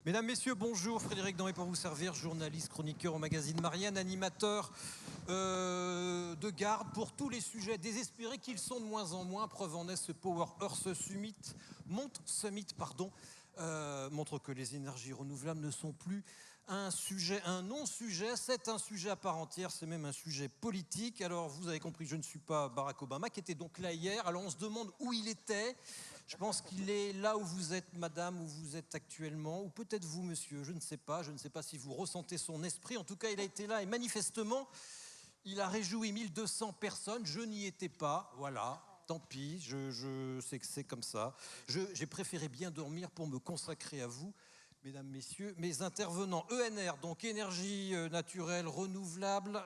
Mesdames, Messieurs, bonjour. Frédéric Dampé pour vous servir, journaliste, chroniqueur au magazine Marianne, animateur de garde pour tous les sujets désespérés qu'ils sont de moins en moins. Preuve en est, ce Power Earth Summit, montre que les énergies renouvelables ne sont plus un sujet, un non-sujet, c'est un sujet à part entière, c'est même un sujet politique. Alors vous avez compris, je ne suis pas Barack Obama, qui était donc là hier. Alors on se demande où il était. Je pense qu'il est là où vous êtes, madame, où vous êtes actuellement, ou peut-être vous, monsieur, je ne sais pas si vous ressentez son esprit. En tout cas, il a été là et manifestement, il a réjoui 1200 personnes. Je n'y étais pas, voilà. Tant pis, je sais que c'est comme ça. J'ai préféré bien dormir pour me consacrer à vous, mesdames, messieurs, mes intervenants. ENR, donc énergie naturelle renouvelable,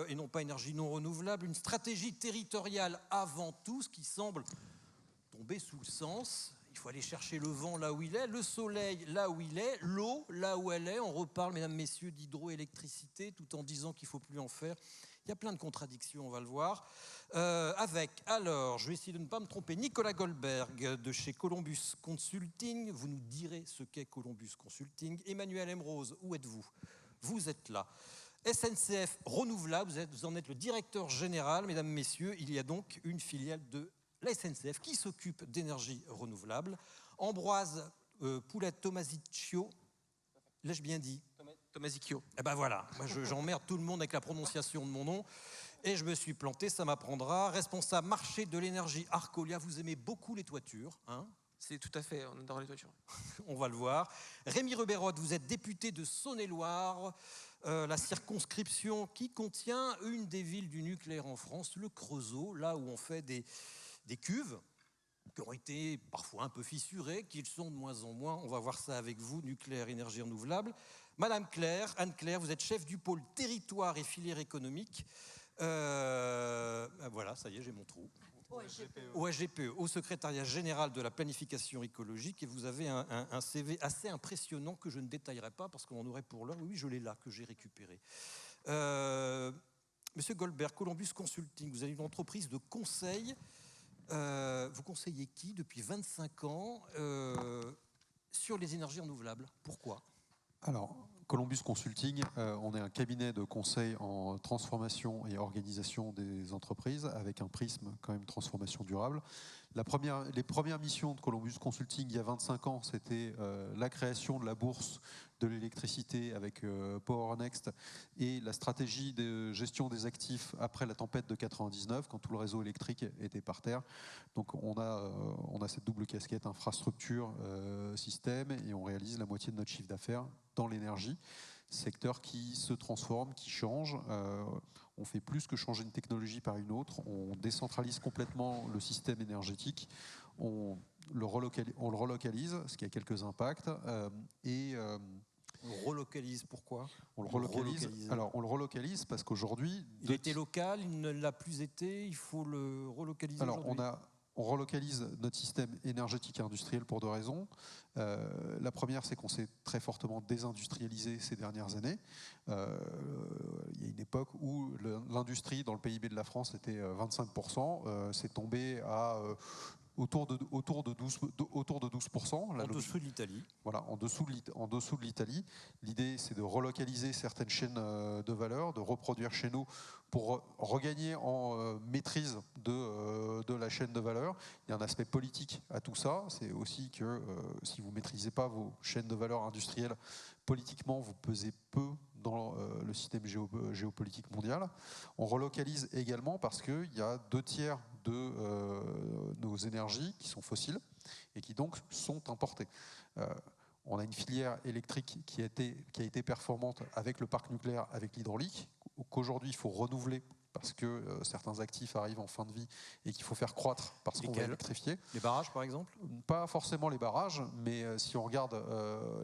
et non pas énergie non renouvelable, une stratégie territoriale avant tout, ce qui semble tomber sous le sens. Il faut aller chercher le vent là où il est, le soleil là où il est, l'eau là où elle est. On reparle, mesdames, messieurs, d'hydroélectricité tout en disant qu'il ne faut plus en faire. Il y a plein de contradictions, on va le voir. Alors, je vais essayer de ne pas me tromper, Nicolas Goldberg de chez Columbus Consulting. Vous nous direz ce qu'est Columbus Consulting. Emmanuel Emrose, où êtes-vous? Vous êtes là. SNCF Renouvelable, vous en êtes le directeur général. Mesdames, messieurs, il y a donc une filiale de la SNCF qui s'occupe d'énergie renouvelable. Ambroise Poulet-Tomasicchio, l'ai-je bien dit? Tomasicchio. Eh ben voilà, moi j'emmerde tout le monde avec la prononciation de mon nom et je me suis planté, ça m'apprendra. Responsable marché de l'énergie Arcolia, vous aimez beaucoup les toitures, hein? C'est tout à fait, on adore les toitures. On va le voir. Rémi Rebérode, vous êtes député de Saône-et-Loire, la circonscription qui contient une des villes du nucléaire en France, le Creusot, là où on fait des cuves qui ont été parfois un peu fissurées, qui le sont de moins en moins. On va voir ça avec vous, nucléaire, énergie renouvelable. Madame Claire, Anne-Claire, vous êtes chef du pôle territoire et filière économique. Voilà, ça y est, j'ai mon trou. Au SGPE, au secrétariat général de la planification écologique, et vous avez un CV assez impressionnant que je ne détaillerai pas parce qu'on en aurait pour l'heure. Oui, je l'ai là, que j'ai récupéré. Monsieur Goldberg, Columbus Consulting, vous avez une entreprise de conseil. Vous conseillez qui depuis 25 ans sur les énergies renouvelables? Pourquoi? Alors, Columbus Consulting, on est un cabinet de conseil en transformation et organisation des entreprises avec un prisme quand même transformation durable. Les premières missions de Columbus Consulting il y a 25 ans, c'était la création de la bourse de l'électricité avec PowerNext et la stratégie de gestion des actifs après la tempête de 99, quand tout le réseau électrique était par terre. Donc on a cette double casquette infrastructure, système, et on réalise la moitié de notre chiffre d'affaires dans l'énergie, secteur qui se transforme, qui change. On fait plus que changer une technologie par une autre, on décentralise complètement le système énergétique, on le relocalise, ce qui a quelques impacts. On le relocalise, pourquoi? On le relocalise parce qu'aujourd'hui... Il était local, il ne l'a plus été, il faut le relocaliser aujourd'hui. On relocalise notre système énergétique et industriel pour deux raisons. La première, c'est qu'on s'est très fortement désindustrialisé ces dernières années. Il y a une époque où l'industrie dans le PIB de la France était 25%, c'est tombé à autour de 12%. En dessous de l'Italie. Voilà, en dessous de l'Italie. L'idée, c'est de relocaliser certaines chaînes de valeur, de reproduire chez nous pour regagner en maîtrise de la chaîne de valeur. Il y a un aspect politique à tout ça. C'est aussi que si vous ne maîtrisez pas vos chaînes de valeur industrielles, politiquement, vous pesez peu dans le système géopolitique mondial. On relocalise également parce qu'il y a 2/3 de nos énergies qui sont fossiles et qui donc sont importées. On a une filière électrique qui a été performante avec le parc nucléaire, avec l'hydraulique, qu'aujourd'hui il faut renouveler parce que certains actifs arrivent en fin de vie et qu'il faut faire croître parce qu'on va électrifier. Les barrages par exemple? Pas forcément les barrages, mais si on regarde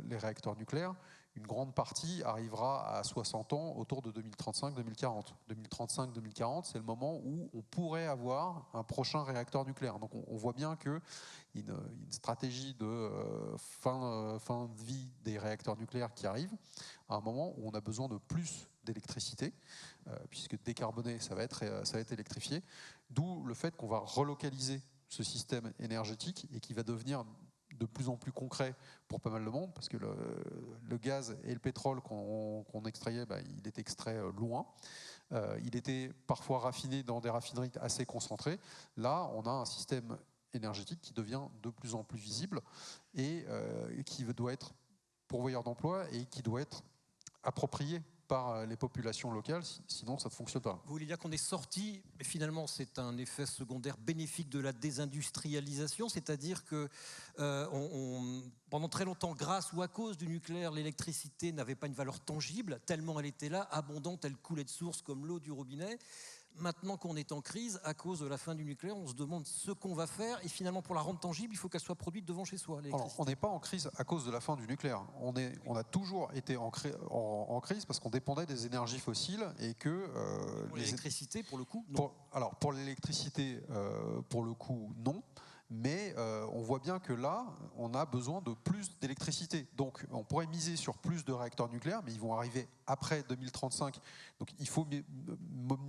les réacteurs nucléaires, une grande partie arrivera à 60 ans autour de 2035-2040. 2035-2040, c'est le moment où on pourrait avoir un prochain réacteur nucléaire. Donc on voit bien qu'il y a une stratégie de fin de vie des réacteurs nucléaires qui arrive à un moment où on a besoin de plus d'électricité, puisque décarboner, ça va être électrifié. D'où le fait qu'on va relocaliser ce système énergétique et qui va devenir de plus en plus concret pour pas mal de monde, parce que le gaz et le pétrole qu'on extrayait, il était extrait loin. Il était parfois raffiné dans des raffineries assez concentrées. Là, on a un système énergétique qui devient de plus en plus visible et qui doit être pourvoyeur d'emploi et qui doit être approprié par les populations locales, sinon ça ne fonctionne pas. Vous voulez dire qu'on est sorti, mais finalement c'est un effet secondaire bénéfique de la désindustrialisation, c'est-à-dire que pendant très longtemps, grâce ou à cause du nucléaire, l'électricité n'avait pas une valeur tangible, tellement elle était là, abondante, elle coulait de source comme l'eau du robinet. Maintenant qu'on est en crise, à cause de la fin du nucléaire, on se demande ce qu'on va faire et finalement pour la rendre tangible, il faut qu'elle soit produite devant chez soi. Alors, on n'est pas en crise à cause de la fin du nucléaire. On a toujours été en crise parce qu'on dépendait des énergies fossiles et que... pour l'électricité, pour le coup, non. Pour l'électricité, pour le coup, non. Mais on voit bien que là, on a besoin de plus d'électricité. Donc on pourrait miser sur plus de réacteurs nucléaires, mais ils vont arriver après 2035. Donc il faut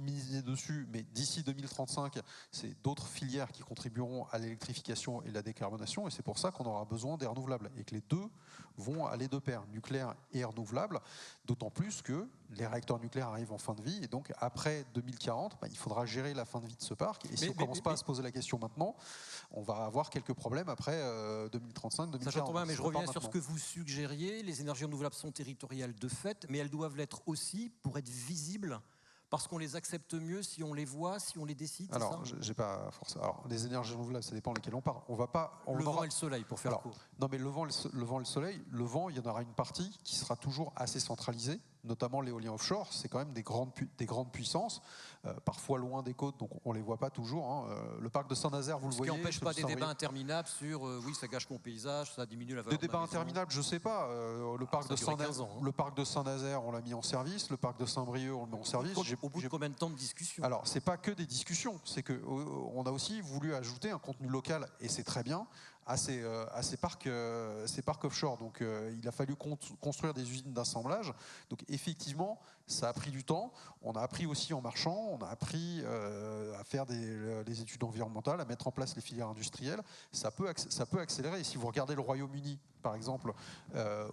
miser dessus, mais d'ici 2035, c'est d'autres filières qui contribueront à l'électrification et la décarbonation. Et c'est pour ça qu'on aura besoin des renouvelables. Et que les deux vont aller de pair, nucléaire et renouvelable. D'autant plus que les réacteurs nucléaires arrivent en fin de vie. Et donc après 2040, il faudra gérer la fin de vie de ce parc. Et si on ne commence pas à se poser la question maintenant, on va avoir quelques problèmes après 2035, 2040. Ça j'entends bien, mais je reviens sur ce que vous suggériez. Les énergies renouvelables sont territoriales de fait, mais elles doivent l'être aussi pour être visibles, parce qu'on les accepte mieux si on les voit, si on les décide. Alors, j'ai pas forcément. Alors, les énergies renouvelables, ça dépend lesquelles on parle. On va pas. Le vent et le soleil, pour faire court. Non, mais le vent et le soleil. Le vent, il y en aura une partie qui sera toujours assez centralisée, notamment l'éolien offshore. C'est quand même des grandes puissances, parfois loin des côtes, donc on les voit pas toujours. Hein. Le parc de Saint-Nazaire, vous le voyez. Ce qui n'empêche pas des débats interminables sur oui, ça gâche mon paysage, ça diminue la valeur. Des débats interminables, je sais pas. Le parc de Saint-Nazaire, on l'a mis en service. Le parc de Saint-Brieuc, on le met en service. Au bout de combien de temps de discussion? Alors, c'est pas que des discussions, c'est que on a aussi voulu ajouter un contenu local, et c'est très bien, à ces parcs offshore. Donc, il a fallu construire des usines d'assemblage. Donc, effectivement, ça a pris du temps. On a appris aussi en marchant, on a appris à faire des études environnementales, à mettre en place les filières industrielles. Ça peut accélérer. Et si vous regardez le Royaume-Uni, par exemple,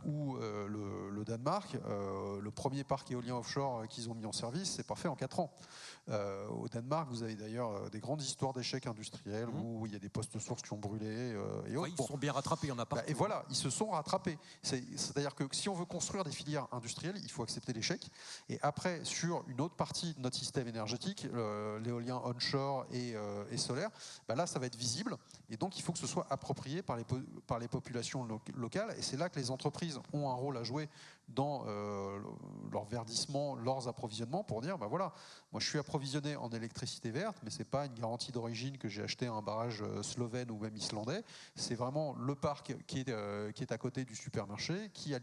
ou le Danemark, le premier parc éolien offshore qu'ils ont mis en service, c'est pas fait en 4 ans. Au Danemark, vous avez d'ailleurs des grandes histoires d'échecs industriels où il y a des postes sources qui ont brûlé et autres. Ils sont bien rattrapés, il y en a partout. Et voilà, ils se sont rattrapés. C'est-à-dire que si on veut construire des filières industrielles, il faut accepter l'échec. Et après, sur une autre partie de notre système énergétique, l'éolien onshore et solaire, là, ça va être visible. Et donc, il faut que ce soit approprié par les populations locales. Et c'est là que les entreprises ont un rôle à jouer dans leur verdissement, leurs approvisionnements, pour dire, voilà, moi je suis approvisionné en électricité verte, mais ce n'est pas une garantie d'origine que j'ai acheté à un barrage slovène ou même islandais. C'est vraiment le parc qui est à côté du supermarché, qui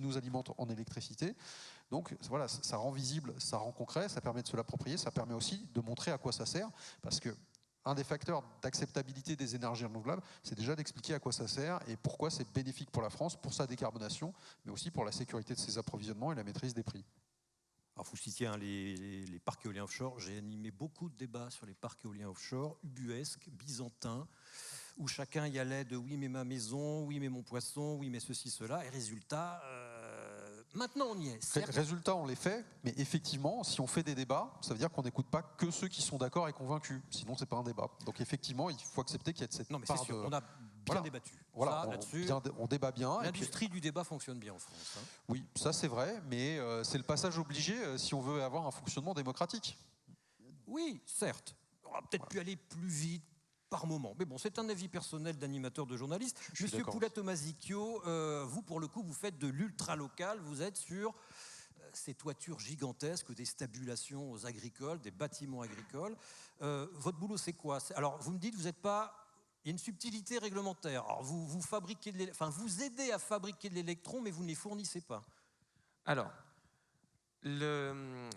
nous alimente en électricité. Donc voilà, ça rend visible, ça rend concret, ça permet de se l'approprier, ça permet aussi de montrer à quoi ça sert, parce que un des facteurs d'acceptabilité des énergies renouvelables, c'est déjà d'expliquer à quoi ça sert et pourquoi c'est bénéfique pour la France, pour sa décarbonation, mais aussi pour la sécurité de ses approvisionnements et la maîtrise des prix. Alors, vous citiez les parcs éoliens offshore. J'ai animé beaucoup de débats sur les parcs éoliens offshore, ubuesques, byzantins, où chacun y allait de oui, mais ma maison, oui, mais mon poisson, oui, mais ceci, cela. Et résultat, maintenant on y est. Certes. Résultat, on les fait, mais effectivement, si on fait des débats, ça veut dire qu'on n'écoute pas que ceux qui sont d'accord et convaincus. Sinon, c'est pas un débat. Donc effectivement, il faut accepter qu'il y a de cette non, mais part c'est sûr, de... On a bien débattu. Voilà, on débat bien. L'industrie du débat fonctionne bien en France. Hein. Oui, ça c'est vrai, mais c'est le passage obligé si on veut avoir un fonctionnement démocratique. Oui, certes. On aurait peut-être pu aller plus vite par moment. Mais bon, c'est un avis personnel d'animateur, de journaliste. Monsieur Poulat-Tomasicchio, vous, pour le coup, vous faites de l'ultra-local. Vous êtes sur ces toitures gigantesques, des stabulations agricoles, des bâtiments agricoles. Votre boulot, c'est quoi? Alors, vous me dites, vous n'êtes pas... Il y a une subtilité réglementaire. Alors, vous aidez à fabriquer de l'électron, mais vous ne les fournissez pas. Alors, le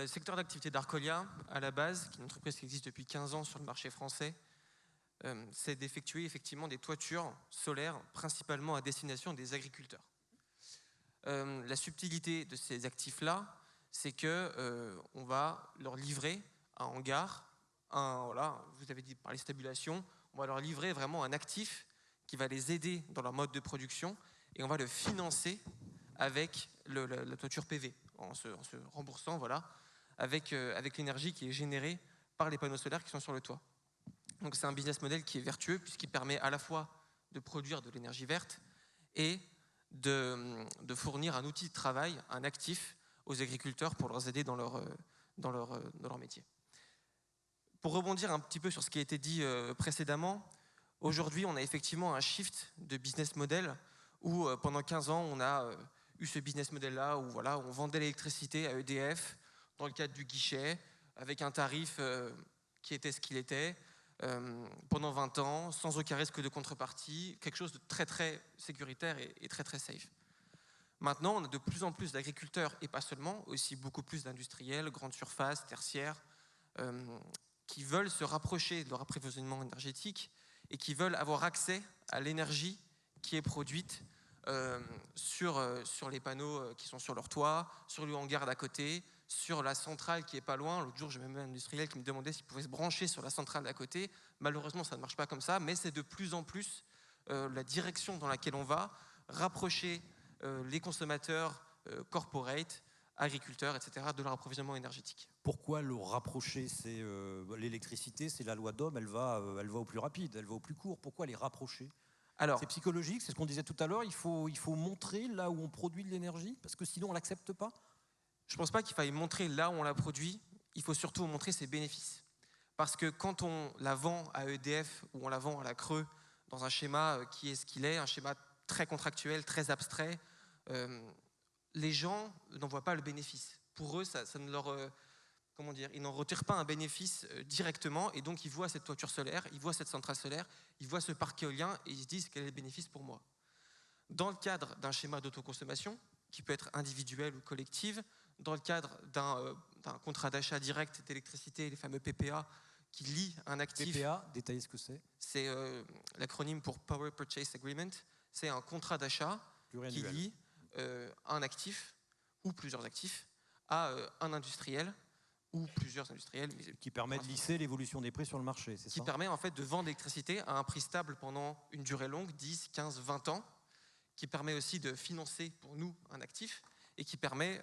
secteur d'activité d'Arcolia, à la base, qui est une entreprise qui existe depuis 15 ans sur le marché français, c'est d'effectuer effectivement des toitures solaires, principalement à destination des agriculteurs. La subtilité de ces actifs-là, c'est qu'on va leur livrer un hangar, vous avez dit par les stabulations, on va leur livrer vraiment un actif qui va les aider dans leur mode de production et on va le financer avec la toiture PV, en se remboursant avec l'énergie qui est générée par les panneaux solaires qui sont sur le toit. Donc c'est un business model qui est vertueux puisqu'il permet à la fois de produire de l'énergie verte et de fournir un outil de travail, un actif aux agriculteurs pour leur aider dans leur métier. Pour rebondir un petit peu sur ce qui a été dit précédemment, aujourd'hui on a effectivement un shift de business model où pendant 15 ans on a eu ce business model-là où on vendait l'électricité à EDF dans le cadre du guichet avec un tarif qui était ce qu'il était pendant 20 ans, sans aucun risque de contrepartie, quelque chose de très très sécuritaire et très très safe. Maintenant, on a de plus en plus d'agriculteurs, et pas seulement, aussi beaucoup plus d'industriels, grandes surfaces, tertiaires, qui veulent se rapprocher de leur approvisionnement énergétique et qui veulent avoir accès à l'énergie qui est produite sur les panneaux qui sont sur leur toit, sur le hangar d'à côté, sur la centrale qui est pas loin. L'autre jour, j'ai même un industriel qui me demandait s'il pouvait se brancher sur la centrale d'à côté. Malheureusement, ça ne marche pas comme ça, mais c'est de plus en plus la direction dans laquelle on va, rapprocher les consommateurs, corporate, agriculteurs, etc., de leur approvisionnement énergétique. Pourquoi le rapprocher? C'est l'électricité, c'est la loi d'Ohm, elle va au plus rapide, elle va au plus court. Pourquoi les rapprocher? C'est psychologique, c'est ce qu'on disait tout à l'heure, il faut montrer là où on produit de l'énergie, parce que sinon on ne l'accepte pas? Je ne pense pas qu'il faille montrer là où on la produit, il faut surtout montrer ses bénéfices. Parce que quand on la vend à EDF ou on la vend à la Creux dans un schéma qui est ce qu'il est, un schéma très contractuel, très abstrait, les gens n'en voient pas le bénéfice. Pour eux, ça ne leur... ils n'en retirent pas un bénéfice directement et donc ils voient cette toiture solaire, ils voient cette centrale solaire, ils voient ce parc éolien et ils se disent quel est le bénéfice pour moi. Dans le cadre d'un schéma d'autoconsommation, qui peut être individuel ou collective, dans le cadre d'un contrat d'achat direct d'électricité, les fameux PPA, qui lient un actif... PPA, détaillez ce que c'est. C'est l'acronyme pour Power Purchase Agreement. C'est un contrat d'achat qui lie un actif ou plusieurs actifs à un industriel ou plusieurs industriels. Qui permet de lisser l'évolution des prix sur le marché, c'est ça? Qui permet en fait de vendre l'électricité à un prix stable pendant une durée longue, 10, 15, 20 ans, qui permet aussi de financer pour nous un actif et qui permet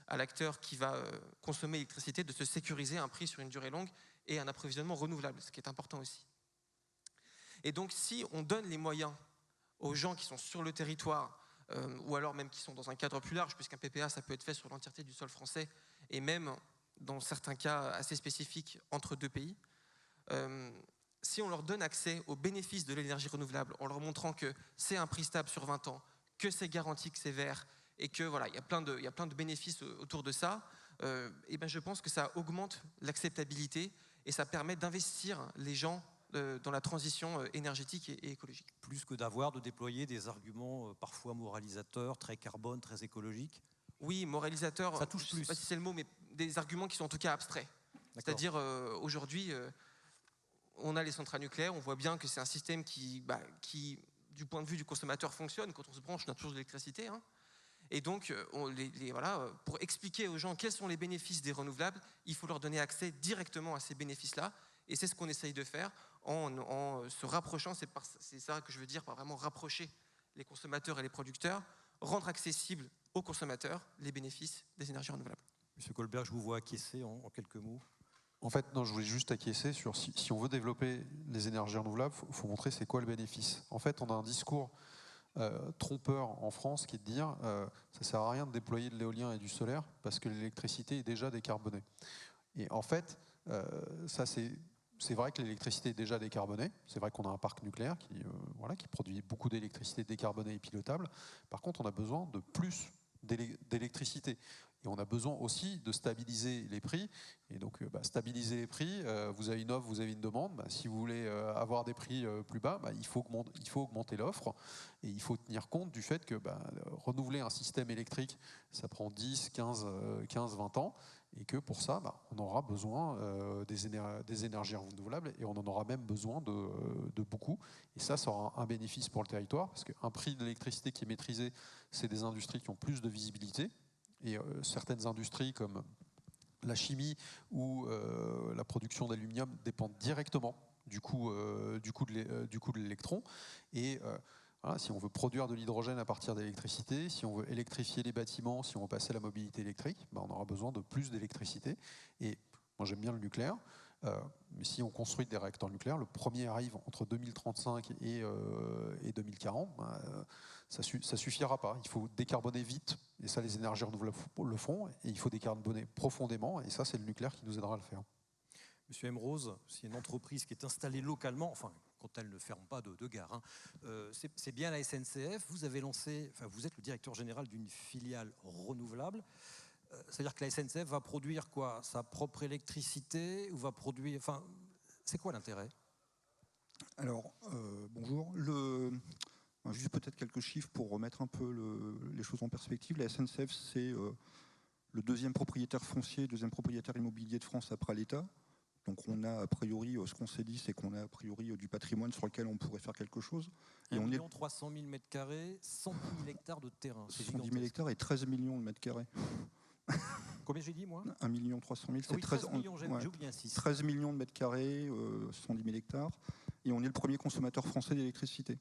à l'acteur qui va consommer l'électricité de se sécuriser un prix sur une durée longue et un approvisionnement renouvelable, ce qui est important aussi. Et donc si on donne les moyens aux gens qui sont sur le territoire ou alors même qui sont dans un cadre plus large, puisqu'un PPA ça peut être fait sur l'entièreté du sol français et même dans certains cas assez spécifiques entre deux pays, si on leur donne accès aux bénéfices de l'énergie renouvelable en leur montrant que c'est un prix stable sur 20 ans, que c'est garanti, que c'est vert et que voilà, il y a plein de bénéfices autour de ça, et ben je pense que ça augmente l'acceptabilité et ça permet d'investir les gens dans la transition énergétique et écologique. Plus que de déployer des arguments parfois moralisateurs, très carbone, très écologiques. Oui, moralisateurs, ça touche plus. Je ne sais pas si c'est le mot, mais des arguments qui sont en tout cas abstraits. C'est-à-dire aujourd'hui, on a les centrales nucléaires, on voit bien que c'est un système qui, du point de vue du consommateur, fonctionne. Quand on se branche, on a toujours de l'électricité. Hein. Et donc, pour expliquer aux gens quels sont les bénéfices des renouvelables, il faut leur donner accès directement à ces bénéfices-là. Et c'est ce qu'on essaye de faire en se rapprochant, c'est ça que je veux dire par vraiment rapprocher les consommateurs et les producteurs, rendre accessible aux consommateurs les bénéfices des énergies renouvelables. Monsieur Colbert, je vous vois acquiescer en quelques mots. En fait, non, je voulais juste acquiescer sur si on veut développer les énergies renouvelables, il faut montrer c'est quoi le bénéfice. En fait, on a un discours trompeur en France qui est de dire ça sert à rien de déployer de l'éolien et du solaire parce que l'électricité est déjà décarbonée. Et en fait, ça c'est vrai que l'électricité est déjà décarbonée. C'est vrai qu'on a un parc nucléaire qui produit beaucoup d'électricité décarbonée et pilotable. Par contre, on a besoin de plus d'électricité. Et on a besoin aussi de stabiliser les prix. Et donc, stabiliser les prix, vous avez une offre, vous avez une demande. Si vous voulez avoir des prix plus bas, il faut augmenter l'offre. Et il faut tenir compte du fait que renouveler un système électrique, ça prend 10, 15, 20 ans. Et que pour ça, on aura besoin des énergies renouvelables et on en aura même besoin de beaucoup. Et ça aura un bénéfice pour le territoire, parce qu'un prix de l'électricité qui est maîtrisé, c'est des industries qui ont plus de visibilité. Et certaines industries comme la chimie ou la production d'aluminium dépendent directement du coût de l'électron. Et voilà, si on veut produire de l'hydrogène à partir d'électricité, si on veut électrifier les bâtiments, si on veut passer à la mobilité électrique, ben on aura besoin de plus d'électricité. Et moi j'aime bien le nucléaire, mais si on construit des réacteurs nucléaires, le premier arrive entre 2035 et 2040, ben, ça suffira pas. Il faut décarboner vite, et ça les énergies renouvelables le font, et il faut décarboner profondément, et ça c'est le nucléaire qui nous aidera à le faire. Monsieur M. Rose, c'est une entreprise qui est installée localement, enfin, quand elle ne ferme pas de gare, hein, c'est bien la SNCF. Vous avez lancé, enfin, vous êtes le directeur général d'une filiale renouvelable. C'est-à-dire que la SNCF va produire quoi? Sa propre électricité ou va produire, enfin, c'est quoi l'intérêt? Alors, bonjour. Juste peut-être quelques chiffres pour remettre un peu les choses en perspective. La SNCF, c'est le deuxième propriétaire foncier, deuxième propriétaire immobilier de France après l'État. Donc on a a priori, ce qu'on s'est dit, c'est qu'on a a priori du patrimoine sur lequel on pourrait faire quelque chose. Et 1 300 000 m², 110 000 hectares de terrain. 110 000 hectares et 13 millions de mètres carrés. Combien j'ai dit, moi? 1 300 000, c'est oui, 13 millions, j'ai oublié un 6. 13 millions de mètres carrés, 110 000 hectares. Et on est le premier consommateur français d'électricité.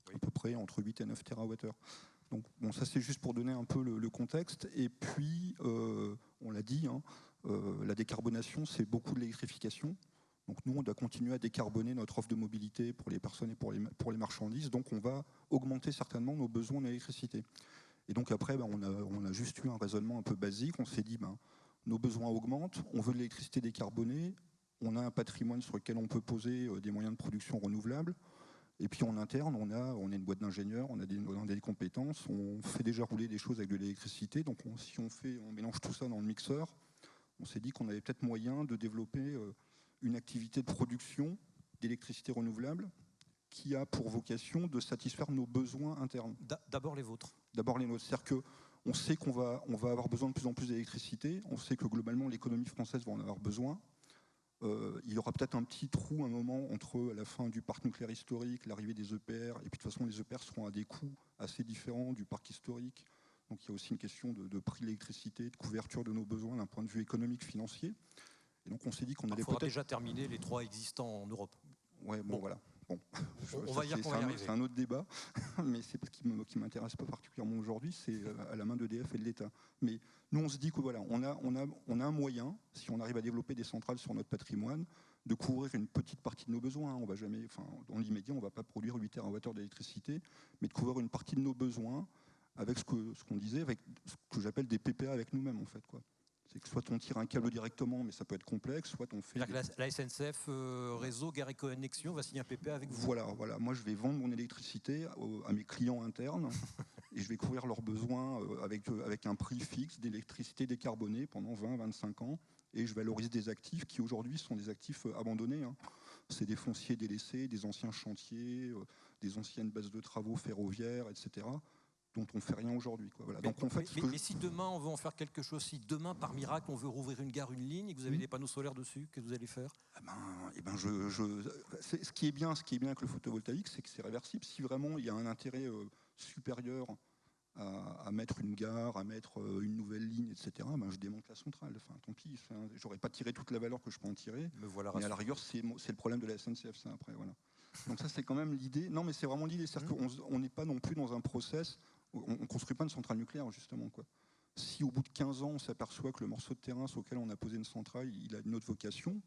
Oui. À peu près entre 8 et 9 TWh. Donc bon, ça c'est juste pour donner un peu le contexte. Et puis, on l'a dit, hein, la décarbonation, c'est beaucoup de l'électrification. Donc nous, on doit continuer à décarboner notre offre de mobilité pour les personnes et pour les marchandises. Donc on va augmenter certainement nos besoins en électricité. Et donc après, on a juste eu un raisonnement un peu basique. On s'est dit, nos besoins augmentent, on veut de l'électricité décarbonée, on a un patrimoine sur lequel on peut poser des moyens de production renouvelables. Et puis en interne, on est une boîte d'ingénieurs, on a des compétences, on fait déjà rouler des choses avec de l'électricité. Donc si on mélange tout ça dans le mixeur, on s'est dit qu'on avait peut-être moyen de développer une activité de production d'électricité renouvelable qui a pour vocation de satisfaire nos besoins internes. D'abord les vôtres. D'abord les nôtres. C'est-à-dire qu'on sait qu'on va avoir besoin de plus en plus d'électricité, on sait que globalement l'économie française va en avoir besoin. Il y aura peut-être un petit trou, un moment, entre la fin du parc nucléaire historique, l'arrivée des EPR, et puis de toute façon les EPR seront à des coûts assez différents du parc historique. Donc il y a aussi une question de prix de l'électricité, de couverture de nos besoins d'un point de vue économique, financier. Et donc on s'est dit qu'on allait peut-être... déjà terminer les 3 existants en Europe. Ouais, bon voilà. Bon. On va dire qu'on va y arriver. C'est un autre débat, mais c'est ce qui m'intéresse pas particulièrement aujourd'hui, c'est à la main d'EDF et de l'État. Mais nous, on se dit que voilà, on a un moyen, si on arrive à développer des centrales sur notre patrimoine, de couvrir une petite partie de nos besoins. On va jamais, dans l'immédiat, on ne va pas produire 8 TWh d'électricité, mais de couvrir une partie de nos besoins avec ce qu'on disait, avec ce que j'appelle des PPA avec nous-mêmes, en fait, quoi. C'est que soit on tire un câble directement, mais ça peut être complexe, soit on fait... La SNCF, Réseau, Gare et Connexion, va signer un PPA avec vous. Voilà. Moi, je vais vendre mon électricité à mes clients internes et je vais couvrir leurs besoins avec un prix fixe d'électricité décarbonée pendant 20-25 ans. Et je valorise des actifs qui, aujourd'hui, sont des actifs abandonnés. Hein. C'est des fonciers délaissés, des anciens chantiers, des anciennes bases de travaux ferroviaires, etc., dont on ne fait rien aujourd'hui. Voilà. Mais si demain on veut en faire quelque chose, si demain par miracle on veut rouvrir une gare, une ligne et que vous avez des panneaux solaires dessus, qu'est-ce que vous allez faire? Ce qui est bien avec le photovoltaïque, c'est que c'est réversible. Si vraiment il y a un intérêt supérieur à mettre une gare, à mettre une nouvelle ligne, etc., je démonte la centrale. Enfin, tant pis, j'aurais pas tiré toute la valeur que je peux en tirer. Mais à la rigueur, c'est le problème de la SNCF, ça après. Voilà. Donc ça, c'est quand même l'idée. Non, mais c'est vraiment l'idée. C'est-à-dire qu'on n'est pas non plus dans un process. On ne construit pas une centrale nucléaire, justement, quoi. Si au bout de 15 ans, on s'aperçoit que le morceau de terrain sur lequel on a posé une centrale, il a une autre vocation,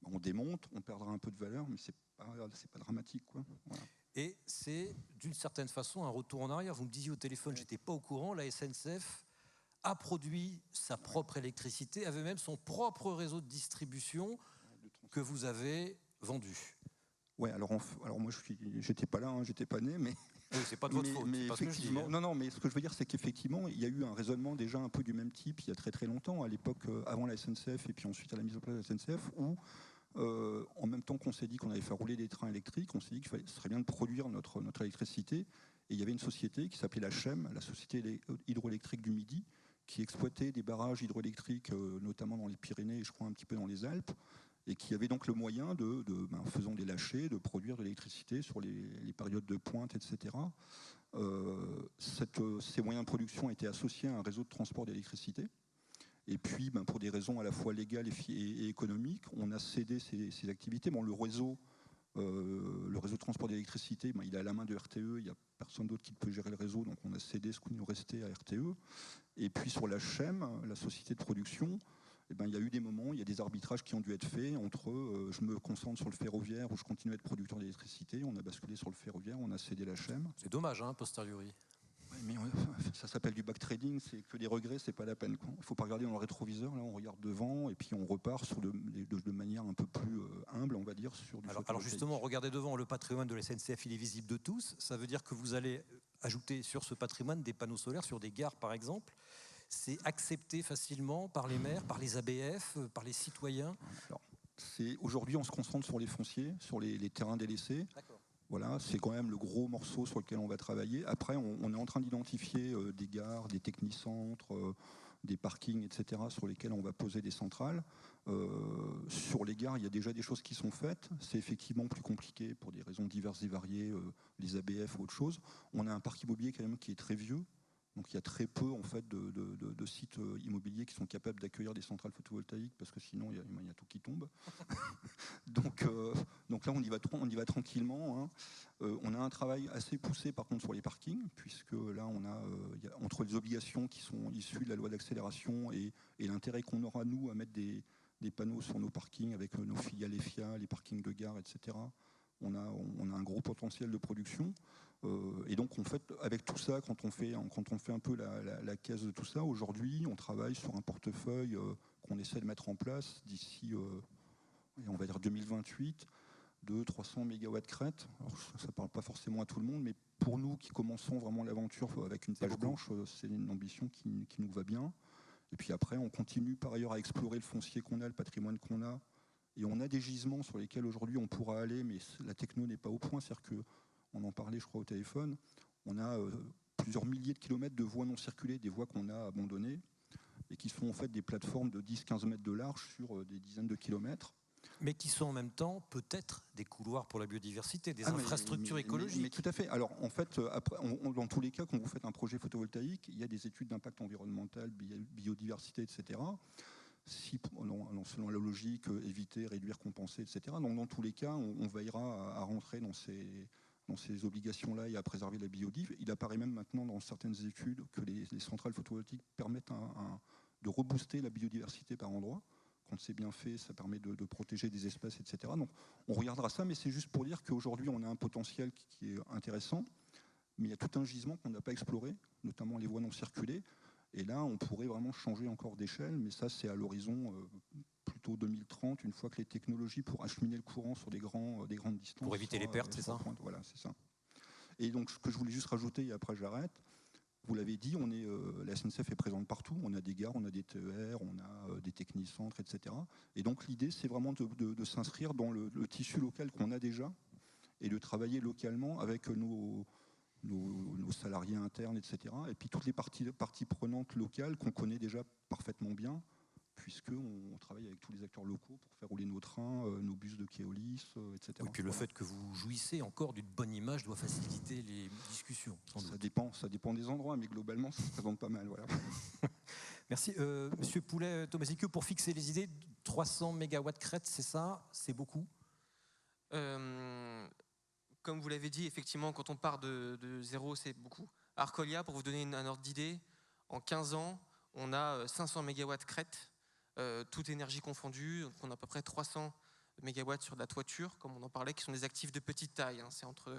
on démonte, on perdra un peu de valeur, mais c'est pas dramatique, quoi. Voilà. Et c'est, d'une certaine façon, un retour en arrière. Vous me disiez au téléphone, j'étais pas au courant, la SNCF a produit sa propre électricité, avait même son propre réseau de distribution que vous avez vendu. Ouais, alors moi, j'étais pas là, hein, j'étais pas né, mais... Oui, c'est pas de votre faute. Mais effectivement, non, mais ce que je veux dire, c'est qu'effectivement, il y a eu un raisonnement déjà un peu du même type il y a très très longtemps, à l'époque avant la SNCF et puis ensuite à la mise en place de la SNCF, où en même temps qu'on s'est dit qu'on allait faire rouler des trains électriques, on s'est dit qu'il serait bien de produire notre électricité. Et il y avait une société qui s'appelait la CHEM, la Société hydroélectrique du Midi, qui exploitait des barrages hydroélectriques, notamment dans les Pyrénées et je crois un petit peu dans les Alpes, et qui avait donc le moyen en faisant des lâchers, de produire de l'électricité sur les périodes de pointe, etc. Ces moyens de production étaient associés à un réseau de transport d'électricité. Et puis, pour des raisons à la fois légales et économiques, on a cédé ces activités. Bon, le réseau Le réseau de transport d'électricité, il est à la main de RTE, il n'y a personne d'autre qui peut gérer le réseau, donc on a cédé ce qui nous restait à RTE. Et puis sur la CHEM, la société de production, il y a eu des moments, il y a des arbitrages qui ont dû être faits entre je me concentre sur le ferroviaire ou je continue à être producteur d'électricité. On a basculé sur le ferroviaire, on a cédé la CHEM. C'est dommage, hein, posteriori. Mais ça s'appelle du backtrading, c'est que des regrets, c'est pas la peine. Il ne faut pas regarder dans le rétroviseur, là on regarde devant et puis on repart de manière un peu plus humble, on va dire, sur du Alors justement, regardez devant, le patrimoine de la SNCF, il est visible de tous. Ça veut dire que vous allez ajouter sur ce patrimoine des panneaux solaires sur des gares, par exemple. C'est accepté facilement par les maires, par les ABF, par les citoyens. Aujourd'hui, on se concentre sur les fonciers, sur les terrains délaissés. D'accord. Voilà, c'est quand même le gros morceau sur lequel on va travailler. Après, on est en train d'identifier des gares, des technicentres, des parkings, etc., sur lesquels on va poser des centrales. Sur les gares, il y a déjà des choses qui sont faites. C'est effectivement plus compliqué pour des raisons diverses et variées, les ABF ou autre chose. On a un parc immobilier quand même qui est très vieux. Donc il y a très peu en fait, de sites immobiliers qui sont capables d'accueillir des centrales photovoltaïques parce que sinon il y a tout qui tombe. donc là on y va tranquillement. Hein. On a un travail assez poussé par contre sur les parkings puisque là il y a, entre les obligations qui sont issues de la loi d'accélération et l'intérêt qu'on aura nous à mettre des panneaux sur nos parkings avec nos filiales EFIA, les parkings de gare, etc. On a un gros potentiel de production. Et donc, en fait, avec tout ça, quand on fait un peu la caisse de tout ça, aujourd'hui, on travaille sur un portefeuille qu'on essaie de mettre en place d'ici, on va dire 2028, de 300 MW crête. Alors, ça ne parle pas forcément à tout le monde, mais pour nous qui commençons vraiment l'aventure avec une page blanche, c'est une ambition qui nous va bien. Et puis après, on continue par ailleurs à explorer le foncier qu'on a, le patrimoine qu'on a. Et on a des gisements sur lesquels aujourd'hui on pourra aller, mais la techno n'est pas au point. C'est-à-dire qu'on en parlait, je crois, au téléphone. On a plusieurs milliers de kilomètres de voies non circulées, des voies qu'on a abandonnées, et qui sont en fait des plateformes de 10-15 mètres de large sur des dizaines de kilomètres. Mais qui sont en même temps peut-être des couloirs pour la biodiversité, des infrastructures écologiques. Mais tout à fait. Alors en fait, après, dans tous les cas, quand vous faites un projet photovoltaïque, il y a des études d'impact environnemental, biodiversité, etc. Selon la logique, éviter, réduire, compenser, etc. Donc dans tous les cas, on veillera à rentrer dans ces obligations-là et à préserver la biodive. Il apparaît même maintenant dans certaines études que les centrales photovoltaïques permettent de rebooster la biodiversité par endroit. Quand c'est bien fait, ça permet de protéger des espèces, etc. Donc on regardera ça, mais c'est juste pour dire qu'aujourd'hui, on a un potentiel qui est intéressant, mais il y a tout un gisement qu'on n'a pas exploré, notamment les voies non circulées. Et là, on pourrait vraiment changer encore d'échelle, mais ça, c'est à l'horizon plutôt 2030, une fois que les technologies pour acheminer le courant sur des grandes distances... Pour éviter les pertes, c'est ça ? Voilà, c'est ça. Et donc, ce que je voulais juste rajouter, et après j'arrête, vous l'avez dit, la SNCF est présente partout. On a des gares, on a des TER, on a des technicentres, etc. Et donc, l'idée, c'est vraiment de s'inscrire dans le tissu local qu'on a déjà et de travailler localement avec nos salariés internes, etc. Et puis toutes les parties prenantes locales qu'on connaît déjà parfaitement bien, puisqu'on travaille avec tous les acteurs locaux pour faire rouler nos trains, nos bus de Keolis, etc. Et puis le fait que vous jouissez encore d'une bonne image doit faciliter les discussions. Ça dépend des endroits, mais globalement, ça se présente pas mal. Voilà. Merci. Monsieur Poulet-Tomasique, pour fixer les idées, 300 MW crête, c'est ça ? C'est beaucoup ? Comme vous l'avez dit, effectivement, quand on part de zéro, c'est beaucoup. Arcolia, pour vous donner un ordre d'idée, en 15 ans, on a 500 MW crête, toute énergie confondue. Donc on a à peu près 300 MW sur de la toiture, comme on en parlait, qui sont des actifs de petite taille. Hein. C'est entre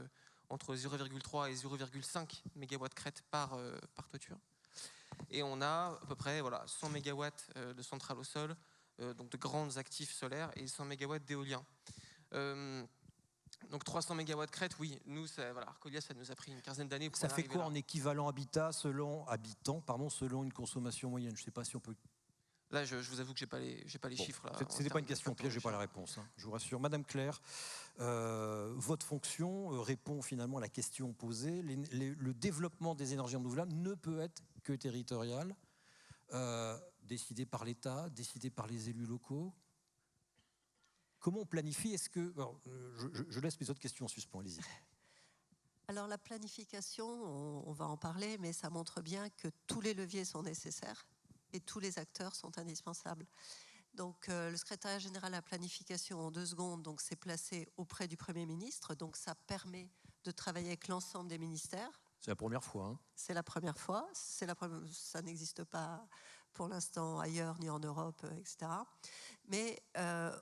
0,3 et 0,5 MW crête par toiture. Et on a à peu près 100 MW de centrales au sol, donc de grands actifs solaires, et 100 MW d'éolien. Donc 300 MW crête, oui, nous, Arcolia, ça nous a pris une quinzaine d'années pour ça fait quoi là. En équivalent habitant selon une consommation moyenne ? Je ne sais pas si on peut... Là, je vous avoue que je n'ai pas les chiffres. Ce n'était pas une question piège, je n'ai pas la réponse. Hein, je vous rassure. Madame Claire, votre fonction répond finalement à la question posée. Le développement des énergies renouvelables ne peut être que territorial, décidé par l'État, décidé par les élus locaux. Comment on planifie ? Alors, je laisse mes autres questions en suspens, allez-y. Alors la planification, on va en parler, mais ça montre bien que tous les leviers sont nécessaires et tous les acteurs sont indispensables. Donc, le secrétariat général à la planification, en 2 secondes, donc c'est placé auprès du Premier ministre. Donc, ça permet de travailler avec l'ensemble des ministères. C'est la première fois. Hein. C'est la première fois. Ça n'existe pas pour l'instant ailleurs, ni en Europe, etc. Mais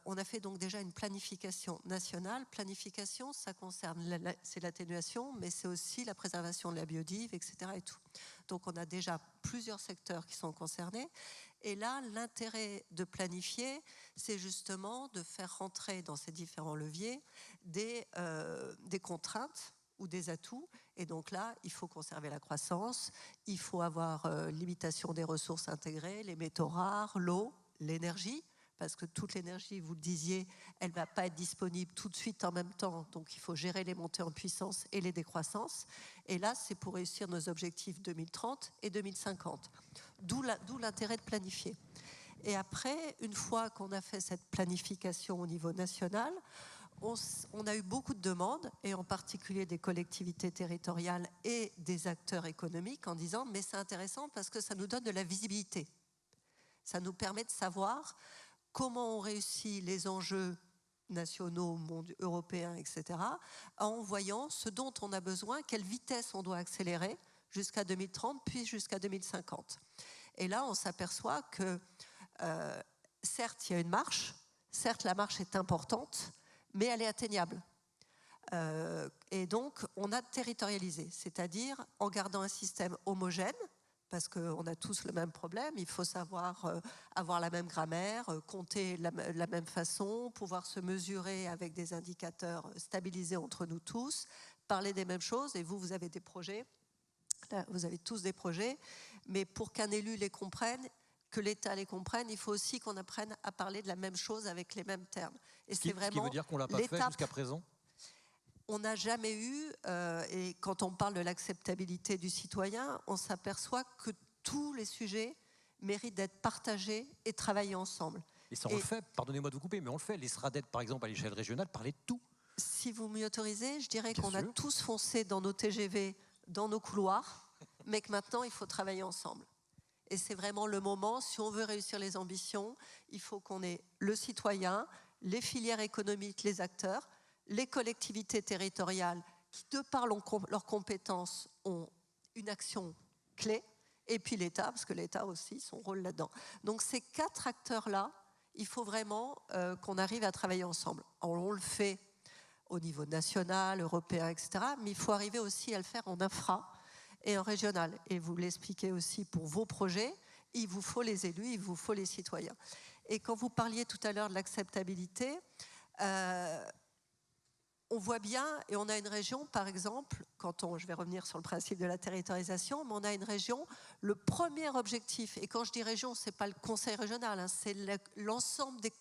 on a fait donc déjà une planification nationale. Planification, ça concerne, c'est l'atténuation, mais c'est aussi la préservation de la biodive, etc. Et tout. Donc, on a déjà plusieurs secteurs qui sont concernés. Et là, l'intérêt de planifier, c'est justement de faire rentrer dans ces différents leviers des contraintes ou des atouts. Et donc là, il faut conserver la croissance, il faut avoir limitation des ressources intégrées, les métaux rares, l'eau, l'énergie, parce que toute l'énergie, vous le disiez, elle ne va pas être disponible tout de suite en même temps, donc il faut gérer les montées en puissance et les décroissances. Et là, c'est pour réussir nos objectifs 2030 et 2050. D'où l'intérêt de planifier. Et après, une fois qu'on a fait cette planification au niveau national, on a eu beaucoup de demandes, et en particulier des collectivités territoriales et des acteurs économiques, en disant « mais c'est intéressant parce que ça nous donne de la visibilité. Ça nous permet de savoir comment on réussit les enjeux nationaux, européens, etc., en voyant ce dont on a besoin, quelle vitesse on doit accélérer jusqu'à 2030, puis jusqu'à 2050. » Et là, on s'aperçoit que, certes, il y a une marche, certes, la marche est importante, mais elle est atteignable. Et donc, on a territorialisé, c'est-à-dire en gardant un système homogène, parce qu'on a tous le même problème, il faut savoir avoir la même grammaire, compter de la même façon, pouvoir se mesurer avec des indicateurs stabilisés entre nous tous, parler des mêmes choses, et vous avez des projets, là, vous avez tous des projets, mais pour qu'un élu les comprenne, que l'État les comprenne, il faut aussi qu'on apprenne à parler de la même chose avec les mêmes termes. Et ce qui veut dire qu'on ne l'a pas fait jusqu'à présent. On n'a jamais eu, et quand on parle de l'acceptabilité du citoyen, on s'aperçoit que tous les sujets méritent d'être partagés et travaillés ensemble. Et ça, on le fait, pardonnez-moi de vous couper, mais on le fait. Les SRADET, par exemple, à l'échelle régionale, parlaient de tout. Si vous m'y autorisez, je dirais Bien qu'on a sûr. tous foncé dans nos TGV, dans nos couloirs, mais que maintenant, il faut travailler ensemble. Et c'est vraiment le moment, si on veut réussir les ambitions, il faut qu'on ait le citoyen, les filières économiques, les acteurs, les collectivités territoriales qui, de par leurs compétences, ont une action clé, et puis l'État, parce que l'État aussi, son rôle là-dedans. Donc ces 4 acteurs-là, il faut vraiment qu'on arrive à travailler ensemble. Alors, on le fait au niveau national, européen, etc., mais il faut arriver aussi à le faire en infra et en régional. Et vous l'expliquez aussi pour vos projets, il vous faut les élus, il vous faut les citoyens. Et quand vous parliez tout à l'heure de l'acceptabilité, on voit bien, et on a une région, par exemple, je vais revenir sur le principe de la territorialisation, mais on a une région, le premier objectif, et quand je dis région, ce n'est pas le conseil régional, hein, c'est l'ensemble des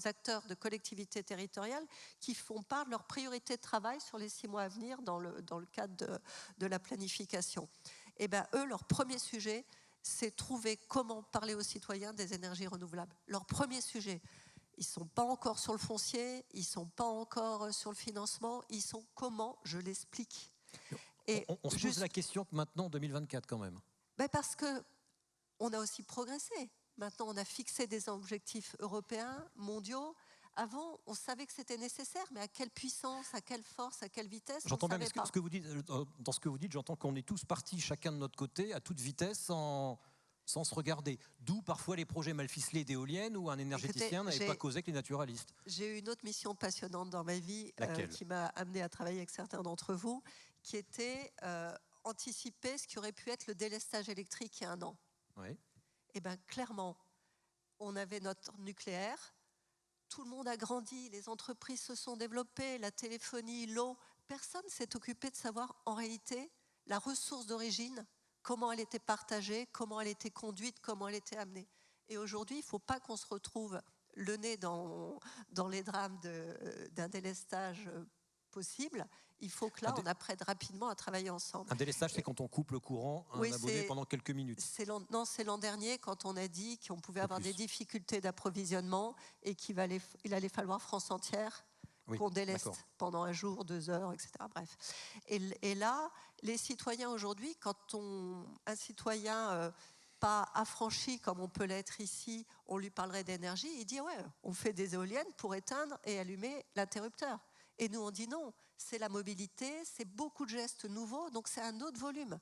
acteurs de collectivités territoriales qui font part de leurs priorités de travail sur les 6 mois à venir dans le cadre de la planification. Et bien, eux, leur premier sujet, c'est trouver comment parler aux citoyens des énergies renouvelables. Leur premier sujet. Ils ne sont pas encore sur le foncier, ils ne sont pas encore sur le financement, ils sont comment, je l'explique. Et on se pose la question que maintenant, en 2024 quand même. Ben parce qu'on a aussi progressé. Maintenant, on a fixé des objectifs européens, mondiaux. Avant, on savait que c'était nécessaire, mais à quelle puissance, à quelle force, à quelle vitesse, j'entends on ne bien, savait pas. Dans ce que vous dites, j'entends qu'on est tous partis chacun de notre côté, à toute vitesse, sans se regarder. D'où parfois les projets mal ficelés d'éoliennes où un énergéticien n'avait pas causé avec les naturalistes. J'ai eu une autre mission passionnante dans ma vie qui m'a amené à travailler avec certains d'entre vous, qui était anticiper ce qui aurait pu être le délestage électrique il y a 1 an. Oui. Et bien clairement, on avait notre nucléaire, tout le monde a grandi, les entreprises se sont développées, la téléphonie, l'eau. Personne ne s'est occupé de savoir en réalité la ressource d'origine, comment elle était partagée, comment elle était conduite, comment elle était amenée. Et aujourd'hui, il ne faut pas qu'on se retrouve le nez dans les drames d'un délestage possible. Il faut que là, on apprenne rapidement à travailler ensemble. Un délestage, c'est quand on coupe le courant à un abonné pendant quelques minutes. C'est l'an dernier, quand on a dit qu'on pouvait avoir des difficultés d'approvisionnement et qu'il allait falloir France entière qu'on déleste pendant 1 jour, 2 heures, etc. Bref. Et là, les citoyens aujourd'hui, quand un citoyen pas affranchi comme on peut l'être ici, on lui parlerait d'énergie, il dit ouais, on fait des éoliennes pour éteindre et allumer l'interrupteur. Et nous on dit non, c'est la mobilité, c'est beaucoup de gestes nouveaux, donc c'est un autre volume.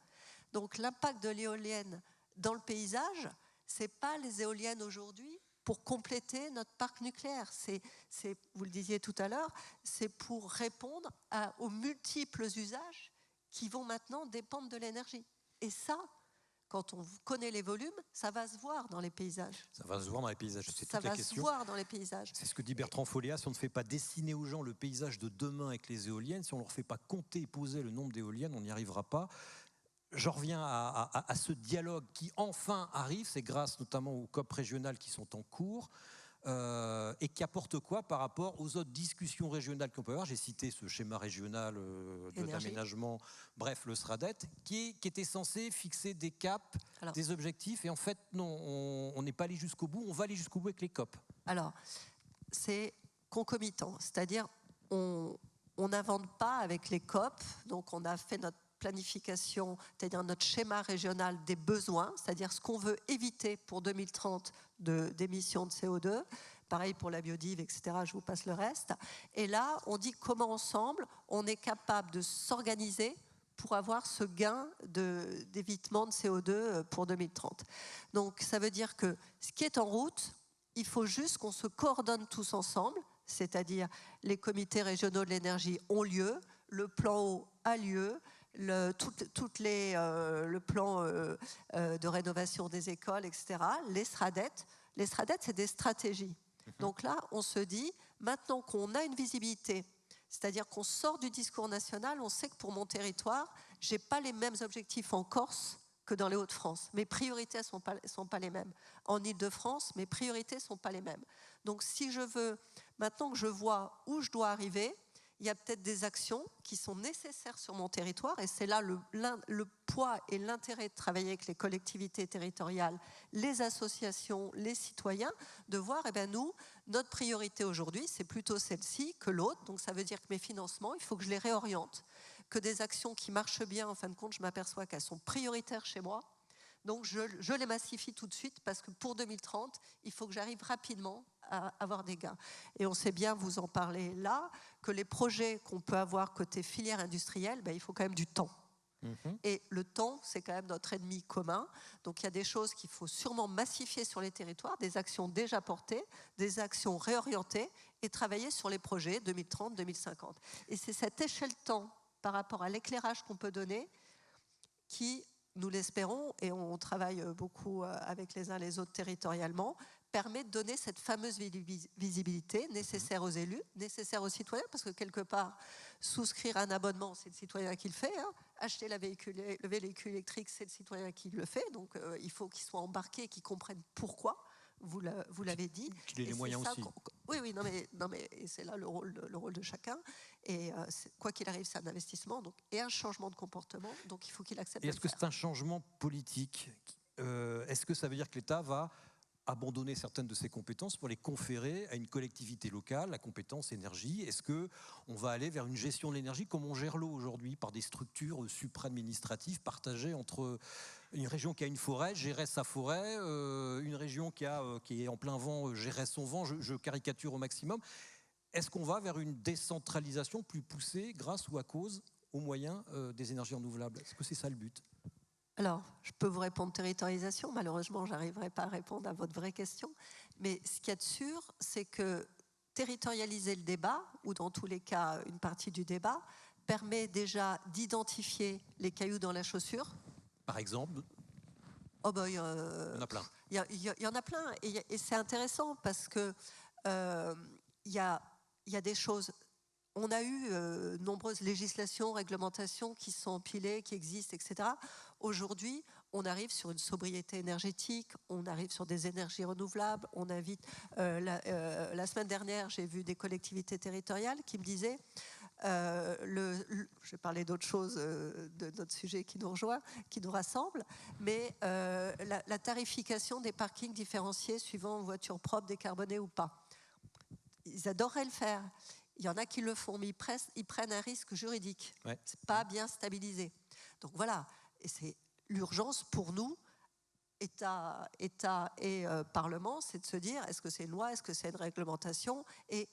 Donc l'impact de l'éolienne dans le paysage, c'est pas les éoliennes aujourd'hui pour compléter notre parc nucléaire. C'est, vous le disiez tout à l'heure, c'est pour répondre aux multiples usages qui vont maintenant dépendre de l'énergie. Et ça, quand on connaît les volumes, ça va se voir dans les paysages. Ça va se voir dans les paysages. C'est ça toute la va question. Se voir dans les paysages. C'est ce que dit Bertrand Folléa. Si on ne fait pas dessiner aux gens le paysage de demain avec les éoliennes, si on ne leur fait pas compter et poser le nombre d'éoliennes, on n'y arrivera pas. Je reviens à ce dialogue qui enfin arrive. C'est grâce notamment aux COP régionales qui sont en cours. Et qui apporte quoi par rapport aux autres discussions régionales qu'on peut avoir. J'ai cité ce schéma régional d'aménagement, bref, le SRADET, qui était censé fixer des caps, des objectifs, et en fait, non, on n'est pas allé jusqu'au bout, on va aller jusqu'au bout avec les COP. Alors, c'est concomitant, c'est-à-dire on n'invente pas avec les COP, donc on a fait notre planification, c'est-à-dire notre schéma régional des besoins, c'est-à-dire ce qu'on veut éviter pour 2030 d'émissions de CO2, pareil pour la biodive, etc., je vous passe le reste. Et là, on dit comment ensemble, on est capable de s'organiser pour avoir ce gain d'évitement de CO2 pour 2030. Donc ça veut dire que ce qui est en route, il faut juste qu'on se coordonne tous ensemble, c'est-à-dire les comités régionaux de l'énergie ont lieu, le plan eau a lieu, le plan de rénovation des écoles, etc., les SRADET. Les SRADET, c'est des stratégies. Donc là, on se dit, maintenant qu'on a une visibilité, c'est-à-dire qu'on sort du discours national, on sait que pour mon territoire, je n'ai pas les mêmes objectifs en Corse que dans les Hauts-de-France. Mes priorités ne sont pas les mêmes. En Île-de-France, mes priorités ne sont pas les mêmes. Donc si je veux, maintenant que je vois où je dois arriver, il y a peut-être des actions qui sont nécessaires sur mon territoire, et c'est là le poids et l'intérêt de travailler avec les collectivités territoriales, les associations, les citoyens, de voir, eh bien nous, notre priorité aujourd'hui, c'est plutôt celle-ci que l'autre, donc ça veut dire que mes financements, il faut que je les réoriente, que des actions qui marchent bien, en fin de compte, je m'aperçois qu'elles sont prioritaires chez moi, donc je les massifie tout de suite, parce que pour 2030, il faut que j'arrive rapidement à avoir des gains. Et on sait bien, vous en parlez là, que les projets qu'on peut avoir côté filière industrielle, ben, il faut quand même du temps. Et le temps, c'est quand même notre ennemi commun. Donc il y a des choses qu'il faut sûrement massifier sur les territoires, des actions déjà portées, des actions réorientées, et travailler sur les projets 2030, 2050. Et c'est cette échelle temps par rapport à l'éclairage qu'on peut donner qui, nous l'espérons, et on travaille beaucoup avec les uns les autres territorialement, permet de donner cette fameuse visibilité nécessaire aux élus, nécessaire aux citoyens, parce que quelque part, souscrire un abonnement, c'est le citoyen qui le fait. Acheter le véhicule électrique, c'est le citoyen qui le fait. Donc il faut qu'il soit embarqué, qu'il comprenne pourquoi. Vous l'avez dit. Qu'il ait les moyens aussi. Oui, non mais et c'est là le rôle de chacun. Et quoi qu'il arrive, c'est un investissement et un changement de comportement. Donc il faut qu'il accepte. Et est-ce que c'est un changement politique ? Est-ce que ça veut dire que l'État va abandonner certaines de ses compétences pour les conférer à une collectivité locale, la compétence énergie? Est-ce qu'on va aller vers une gestion de l'énergie comme on gère l'eau aujourd'hui, par des structures supra-administratives partagées entre une région qui a une forêt, gérer sa forêt, une région qui est en plein vent, gérer son vent, je caricature au maximum. Est-ce qu'on va vers une décentralisation plus poussée grâce ou à cause, aux moyens des énergies renouvelables? Est-ce que c'est ça le but ? Alors, je peux vous répondre territorialisation. Malheureusement, je n'arriverai pas à répondre à votre vraie question. Mais ce qu'il y a de sûr, c'est que territorialiser le débat, ou dans tous les cas une partie du débat, permet déjà d'identifier les cailloux dans la chaussure. Par exemple ? Oh ben, il y en a plein. Il y en a plein. Et c'est intéressant parce que il y a des choses... On a eu nombreuses législations, réglementations qui sont empilées, qui existent, etc. Aujourd'hui, on arrive sur une sobriété énergétique, on arrive sur des énergies renouvelables. On invite. La semaine dernière, j'ai vu des collectivités territoriales qui me disaient, je vais parler d'autre chose, de notre sujet qui nous rejoint, qui nous rassemble, mais la tarification des parkings différenciés suivant voiture propre, décarbonée ou pas. Ils adoreraient le faire. Il y en a qui le font, mais ils prennent un risque juridique. Ouais. C'est pas bien stabilisé. Donc voilà, et c'est l'urgence pour nous. État et Parlement, c'est de se dire, est-ce que c'est une loi, est-ce que c'est une réglementation? Et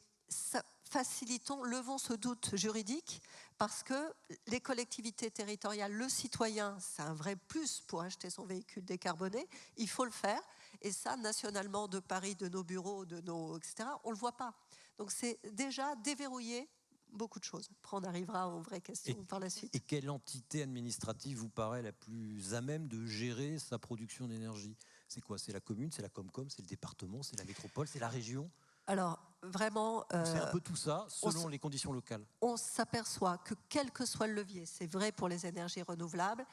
facilitons, levons ce doute juridique, parce que les collectivités territoriales, le citoyen, c'est un vrai plus pour acheter son véhicule décarboné, il faut le faire, et ça, nationalement, de Paris, de nos bureaux, etc., on ne le voit pas. Donc c'est déjà déverrouiller beaucoup de choses. Après, on arrivera aux vraies questions par la suite. Et quelle entité administrative vous paraît la plus à même de gérer sa production d'énergie? C'est quoi? C'est la commune, c'est la Comcom, c'est le département, c'est la métropole, c'est la région? Alors, vraiment... c'est un peu tout ça, selon les conditions locales. On s'aperçoit que quel que soit le levier, c'est vrai pour les énergies renouvelables,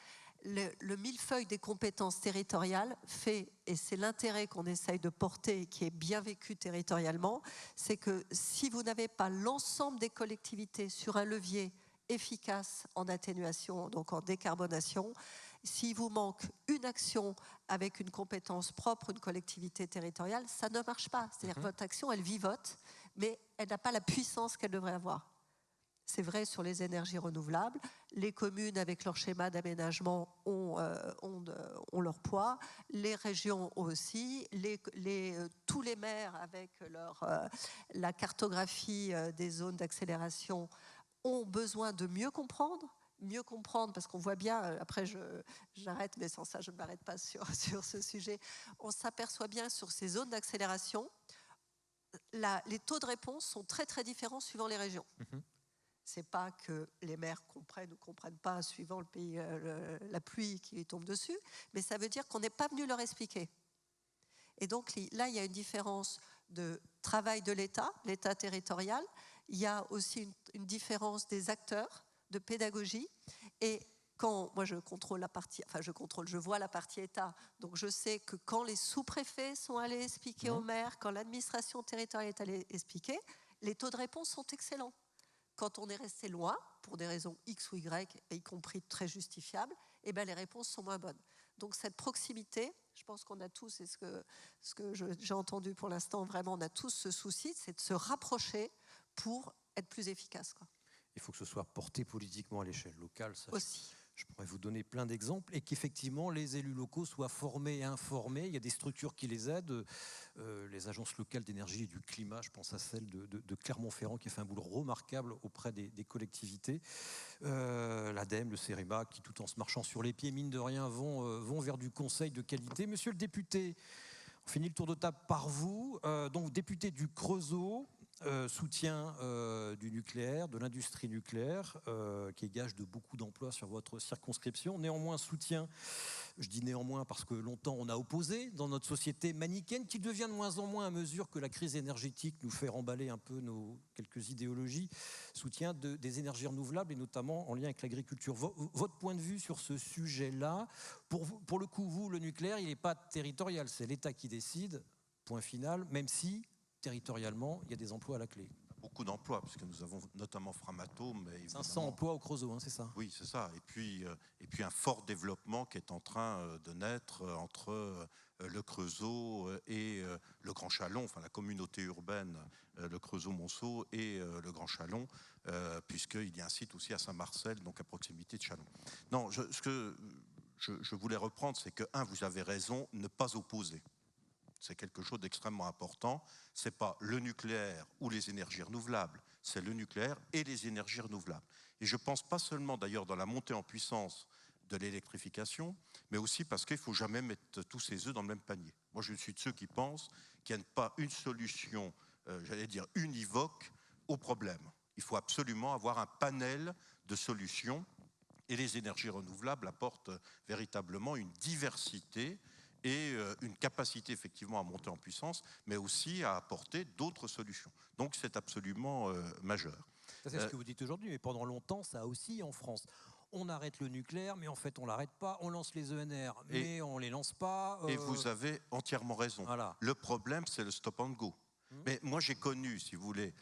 le millefeuille des compétences territoriales fait, et c'est l'intérêt qu'on essaye de porter et qui est bien vécu territorialement, c'est que si vous n'avez pas l'ensemble des collectivités sur un levier efficace en atténuation, donc en décarbonation, s'il vous manque une action avec une compétence propre, une collectivité territoriale, ça ne marche pas. C'est-à-dire que votre action, elle vivote, mais elle n'a pas la puissance qu'elle devrait avoir. C'est vrai sur les énergies renouvelables. Les communes, avec leur schéma d'aménagement, ont leur poids. Les régions aussi. Tous les maires, avec la cartographie des zones d'accélération, ont besoin de mieux comprendre, parce qu'on voit bien, après j'arrête, mais sans ça je ne m'arrête pas sur ce sujet, on s'aperçoit bien sur ces zones d'accélération, les taux de réponse sont très très différents suivant les régions. C'est pas que les maires comprennent ou comprennent pas suivant le pays, la pluie qui tombe dessus, mais ça veut dire qu'on n'est pas venu leur expliquer. Et donc là, il y a une différence de travail de l'État territorial. Il y a aussi une différence des acteurs de pédagogie. Et quand moi je contrôle la partie, je vois la partie État, donc je sais que quand les sous-préfets sont allés expliquer aux maires, quand l'administration territoriale est allée expliquer, les taux de réponse sont excellents. Quand on est resté loin, pour des raisons X ou Y, y compris très justifiables, eh ben les réponses sont moins bonnes. Donc cette proximité, je pense qu'on a tous, et ce que j'ai entendu pour l'instant, vraiment, on a tous ce souci, c'est de se rapprocher pour être plus efficace, quoi. Il faut que ce soit porté politiquement à l'échelle locale. Ça, aussi. Je pourrais vous donner plein d'exemples, et qu'effectivement les élus locaux soient formés et informés. Il y a des structures qui les aident, les agences locales d'énergie et du climat, je pense à celle de Clermont-Ferrand qui a fait un boulot remarquable auprès des collectivités, l'ADEME, le CEREMA, qui tout en se marchant sur les pieds, mine de rien, vont vers du conseil de qualité. Monsieur le député, on finit le tour de table par vous, donc député du Creusot, soutien du nucléaire, de l'industrie nucléaire, qui est gage de beaucoup d'emplois sur votre circonscription. Néanmoins, soutien, je dis néanmoins parce que longtemps on a opposé dans notre société manichéenne, qui devient de moins en moins à mesure que la crise énergétique nous fait remballer un peu nos quelques idéologies, soutien des énergies renouvelables et notamment en lien avec l'agriculture. Votre point de vue sur ce sujet-là, pour le coup, vous, le nucléaire, il n'est pas territorial, c'est l'État qui décide, point final, même si territorialement, il y a des emplois à la clé. Beaucoup d'emplois, puisque nous avons notamment Framatome. 500 emplois au Creusot, hein, c'est ça? Oui, c'est ça. Et puis un fort développement qui est en train de naître entre le Creusot et le Grand Chalon, enfin la communauté urbaine, le Creusot-Monceau et le Grand Chalon, puisqu'il y a un site aussi à Saint-Marcel, donc à proximité de Chalon. Non, ce que je voulais reprendre, c'est que, vous avez raison, ne pas opposer. C'est quelque chose d'extrêmement important. Ce n'est pas le nucléaire ou les énergies renouvelables, c'est le nucléaire et les énergies renouvelables. Et je pense pas seulement d'ailleurs dans la montée en puissance de l'électrification, mais aussi parce qu'il ne faut jamais mettre tous ses œufs dans le même panier. Moi, je suis de ceux qui pensent qu'il n'y a pas une solution, j'allais dire univoque, au problème. Il faut absolument avoir un panel de solutions, et les énergies renouvelables apportent véritablement une diversité et une capacité effectivement à monter en puissance, mais aussi à apporter d'autres solutions. Donc c'est absolument majeur. Ça, c'est ce que vous dites aujourd'hui, mais pendant longtemps, ça a aussi en France. On arrête le nucléaire, mais en fait, on ne l'arrête pas. On lance les ENR, mais on ne les lance pas. Et vous avez entièrement raison. Voilà. Le problème, c'est le stop and go. Mais moi, j'ai connu, si vous voulez,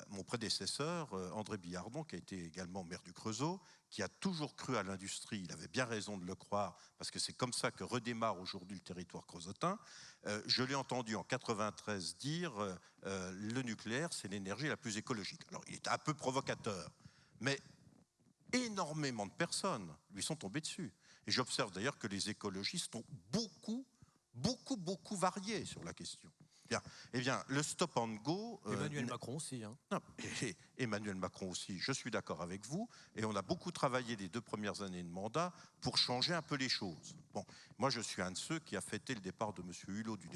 mon prédécesseur, André Billardon, qui a été également maire du Creusot, qui a toujours cru à l'industrie. Il avait bien raison de le croire, parce que c'est comme ça que redémarre aujourd'hui le territoire creusotin. Je l'ai entendu en 93 dire le nucléaire, c'est l'énergie la plus écologique. Alors, il était un peu provocateur, mais énormément de personnes lui sont tombées dessus. Et j'observe d'ailleurs que les écologistes ont beaucoup varié sur la question. Bien. Eh bien, le stop and go... Emmanuel Macron aussi. Hein. Non, et Emmanuel Macron aussi, je suis d'accord avec vous, et on a beaucoup travaillé les 2 premières années de mandat pour changer un peu les choses. Bon, moi je suis un de ceux qui a fêté le départ de M. Hulot du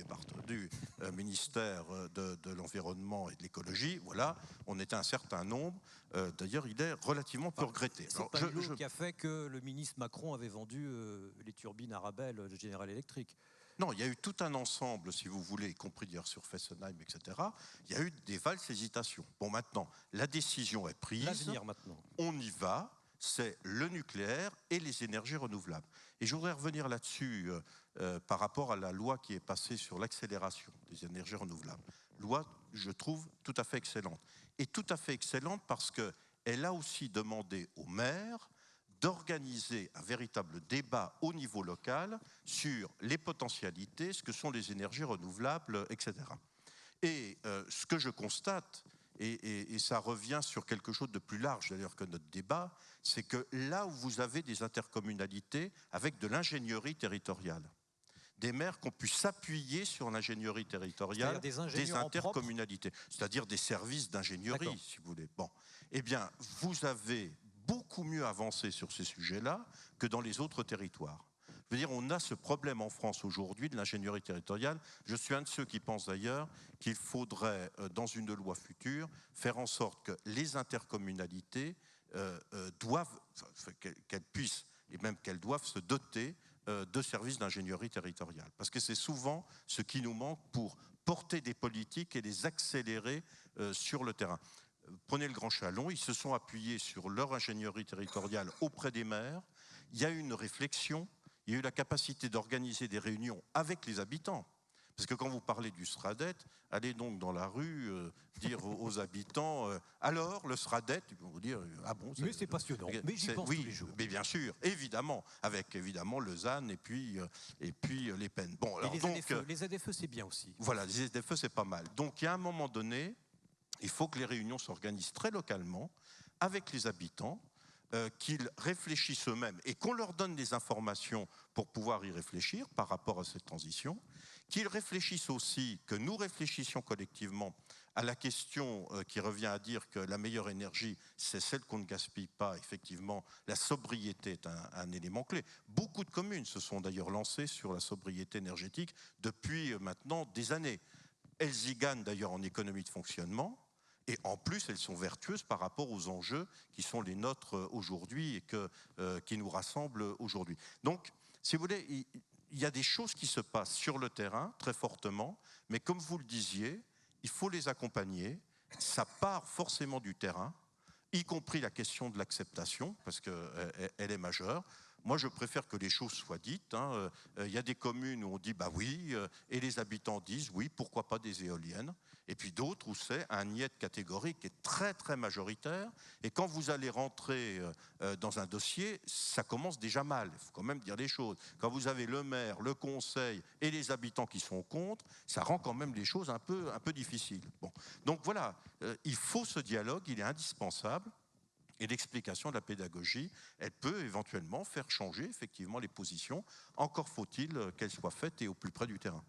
ministère de l'Environnement et de l'Écologie. Voilà, on était un certain nombre. D'ailleurs, il est relativement peu regretté. C'est pas Hulot qui a fait que le ministre Macron avait vendu les turbines Arabelle de General Electric. Non, il y a eu tout un ensemble, si vous voulez, y compris d'ailleurs sur Fessenheim, etc. Il y a eu des valses hésitations. Bon, maintenant, la décision est prise. L'avenir maintenant. On y va. C'est le nucléaire et les énergies renouvelables. Et je voudrais revenir là-dessus par rapport à la loi qui est passée sur l'accélération des énergies renouvelables. Loi, je trouve, tout à fait excellente. Et tout à fait excellente parce qu'elle a aussi demandé aux maires d'organiser un véritable débat au niveau local sur les potentialités, ce que sont les énergies renouvelables, etc. Et ce que je constate, et ça revient sur quelque chose de plus large d'ailleurs que notre débat, c'est que là où vous avez des intercommunalités avec de l'ingénierie territoriale, des maires qui ont pu s'appuyer sur l'ingénierie territoriale des intercommunalités, c'est-à-dire des services d'ingénierie, si vous voulez. Bon, eh bien, vous avez beaucoup mieux avancé sur ces sujets-là que dans les autres territoires. Je veux dire, on a ce problème en France aujourd'hui de l'ingénierie territoriale. Je suis un de ceux qui pensent d'ailleurs qu'il faudrait, dans une loi future, faire en sorte que les intercommunalités qu'elles puissent, et même qu'elles doivent se doter de services d'ingénierie territoriale. Parce que c'est souvent ce qui nous manque pour porter des politiques et les accélérer sur le terrain. Prenez le Grand Chalon, ils se sont appuyés sur leur ingénierie territoriale auprès des maires. Il y a eu une réflexion, il y a eu la capacité d'organiser des réunions avec les habitants. Parce que quand vous parlez du SRADET, allez donc dans la rue dire aux habitants alors le SRADET, ils vont vous dire ah bon. Mais c'est passionnant. Mais j'y pense tous les jours. Mais bien sûr, évidemment, avec évidemment Lausanne et puis les peines. Bon, alors, les ZFE, c'est bien aussi. Voilà, les ZFE c'est pas mal. Donc il y a un moment donné, il faut que les réunions s'organisent très localement avec les habitants. Qu'ils réfléchissent eux-mêmes et qu'on leur donne des informations pour pouvoir y réfléchir par rapport à cette transition, qu'ils réfléchissent aussi, que nous réfléchissions collectivement à la question qui revient à dire que la meilleure énergie, c'est celle qu'on ne gaspille pas. Effectivement, la sobriété est un élément clé. Beaucoup de communes se sont d'ailleurs lancées sur la sobriété énergétique depuis maintenant des années. Elles y gagnent d'ailleurs en économie de fonctionnement. Et en plus, elles sont vertueuses par rapport aux enjeux qui sont les nôtres aujourd'hui et qui nous rassemblent aujourd'hui. Donc, si vous voulez, il y a des choses qui se passent sur le terrain très fortement, mais comme vous le disiez, il faut les accompagner. Ça part forcément du terrain, y compris la question de l'acceptation, parce qu'elle est majeure. Moi, je préfère que les choses soient dites. Il y a des communes où on dit bah oui, et les habitants disent oui, pourquoi pas des éoliennes. Et puis d'autres où c'est un niet catégorique qui est très très majoritaire. Et quand vous allez rentrer dans un dossier, ça commence déjà mal. Il faut quand même dire les choses. Quand vous avez le maire, le conseil et les habitants qui sont contre, ça rend quand même les choses un peu difficiles. Bon. Donc voilà, il faut ce dialogue, il est indispensable. Et l'explication de la pédagogie, elle peut éventuellement faire changer effectivement les positions. Encore faut-il qu'elle soit faite et au plus près du terrain.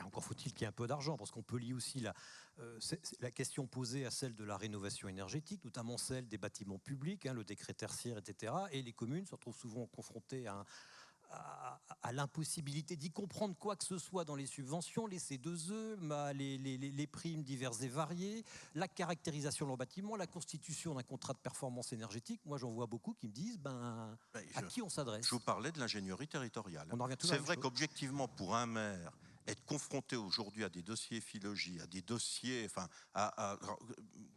Encore faut-il qu'il y ait un peu d'argent, parce qu'on peut lier aussi la question posée à celle de la rénovation énergétique, notamment celle des bâtiments publics, le décret tertiaire, etc. Et les communes se retrouvent souvent confrontées à l'impossibilité d'y comprendre quoi que ce soit dans les subventions, les C2E, les primes diverses et variées, la caractérisation de leur bâtiment, la constitution d'un contrat de performance énergétique. Moi, j'en vois beaucoup qui me disent à qui on s'adresse. Je vous parlais de l'ingénierie territoriale. C'est vrai qu'objectivement, pour un maire, être confronté aujourd'hui à des dossiers phylogis, à des dossiers...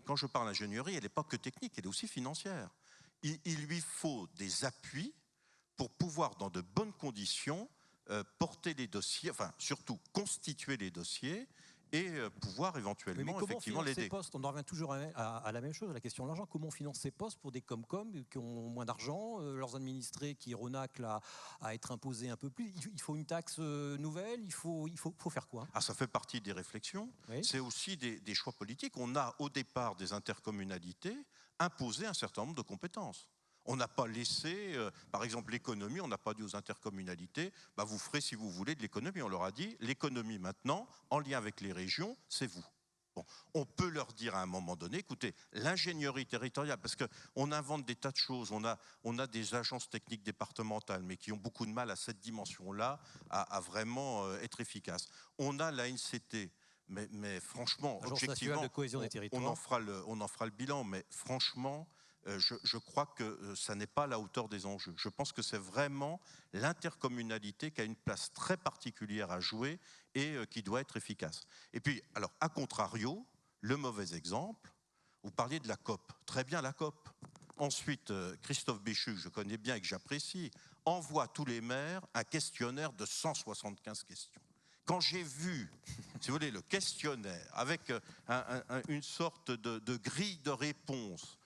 quand je parle d'ingénierie, elle n'est pas que technique, elle est aussi financière. Il lui faut des appuis pour pouvoir, dans de bonnes conditions, porter les dossiers, enfin surtout constituer les dossiers et pouvoir éventuellement effectivement l'aider. On en revient toujours à la même chose, à la question de l'argent. Comment on finance ces postes pour des Comcom qui ont moins d'argent, leurs administrés qui renaclent à être imposés un peu plus? Il faut une taxe nouvelle, il faut faire quoi? Ça fait partie des réflexions. Oui. C'est aussi des choix politiques. On a au départ des intercommunalités imposé un certain nombre de compétences. On n'a pas laissé, par exemple, l'économie, on n'a pas dit aux intercommunalités, bah, vous ferez si vous voulez de l'économie. On leur a dit, l'économie maintenant, en lien avec les régions, c'est vous. Bon, on peut leur dire à un moment donné, écoutez, l'ingénierie territoriale, parce qu'on invente des tas de choses, on a des agences techniques départementales, mais qui ont beaucoup de mal à cette dimension-là, à vraiment être efficaces. On a l'ANCT, mais franchement, Agence objectivement, nationale de cohésion des territoires. on en fera le bilan, mais franchement, je crois que ça n'est pas à la hauteur des enjeux. Je pense que c'est vraiment l'intercommunalité qui a une place très particulière à jouer et qui doit être efficace. Et puis, alors, à contrario, le mauvais exemple, vous parliez de la COP. Très bien, la COP. Ensuite, Christophe Béchu, que je connais bien et que j'apprécie, envoie à tous les maires un questionnaire de 175 questions. Quand j'ai vu, si vous voulez, le questionnaire avec une sorte de grille de réponse